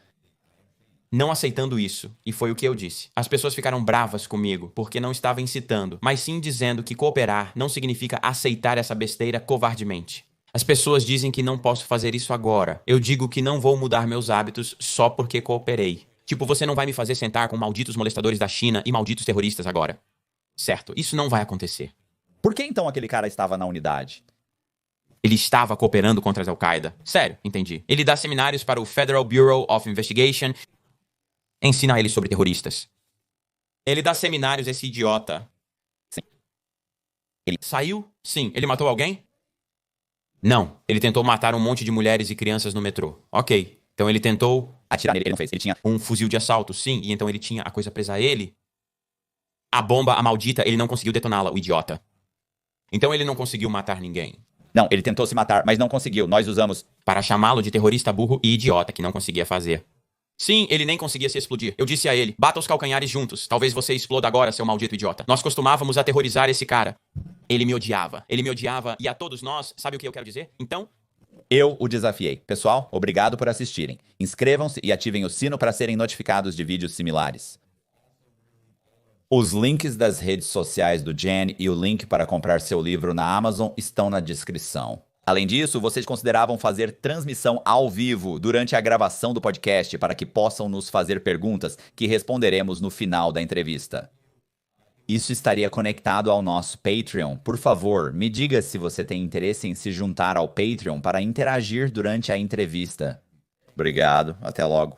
Não aceitando isso. E foi o que eu disse. As pessoas ficaram bravas comigo porque não estava incitando, mas sim dizendo que cooperar não significa aceitar essa besteira covardemente. As pessoas dizem que não posso fazer isso agora. Eu digo que não vou mudar meus hábitos só porque cooperei. Tipo, você não vai me fazer sentar com malditos molestadores da China e malditos terroristas agora. Certo, isso não vai acontecer.
Por que então aquele cara estava na unidade?
Ele estava cooperando contra a Al-Qaeda. Sério, entendi. Ele dá seminários para o Federal Bureau of Investigation. Ensina eles sobre terroristas. Ele dá seminários, esse idiota.
Sim.
Ele saiu? Sim. Ele matou alguém? Não. Ele tentou matar um monte de mulheres e crianças no metrô. Ok. Então ele tentou
Atirar nele, ele não fez. Ele tinha
um fuzil de assalto, sim. E então ele tinha a coisa presa a ele. A bomba, a maldita, ele não conseguiu detoná-la, o idiota. Então ele não conseguiu matar ninguém.
Não, ele tentou se matar, mas não conseguiu. Nós usamos
Para chamá-lo de terrorista burro e idiota que não conseguia fazer. Sim, ele nem conseguia se explodir. Eu disse a ele, bata os calcanhares juntos. Talvez você exploda agora, seu maldito idiota. Nós costumávamos aterrorizar esse cara. Ele me odiava. Ele me odiava e a todos nós, sabe o que eu quero dizer? Então,
Eu o desafiei. Pessoal, obrigado por assistirem. Inscrevam-se e ativem o sino para serem notificados de vídeos similares. Os links das redes sociais do Jen e o link para comprar seu livro na Amazon estão na descrição. Além disso, vocês consideravam fazer transmissão ao vivo durante a gravação do podcast para que possam nos fazer perguntas que responderemos no final da entrevista. Isso estaria conectado ao nosso Patreon. Por favor, me diga se você tem interesse em se juntar ao Patreon para interagir durante a entrevista. Obrigado, até logo.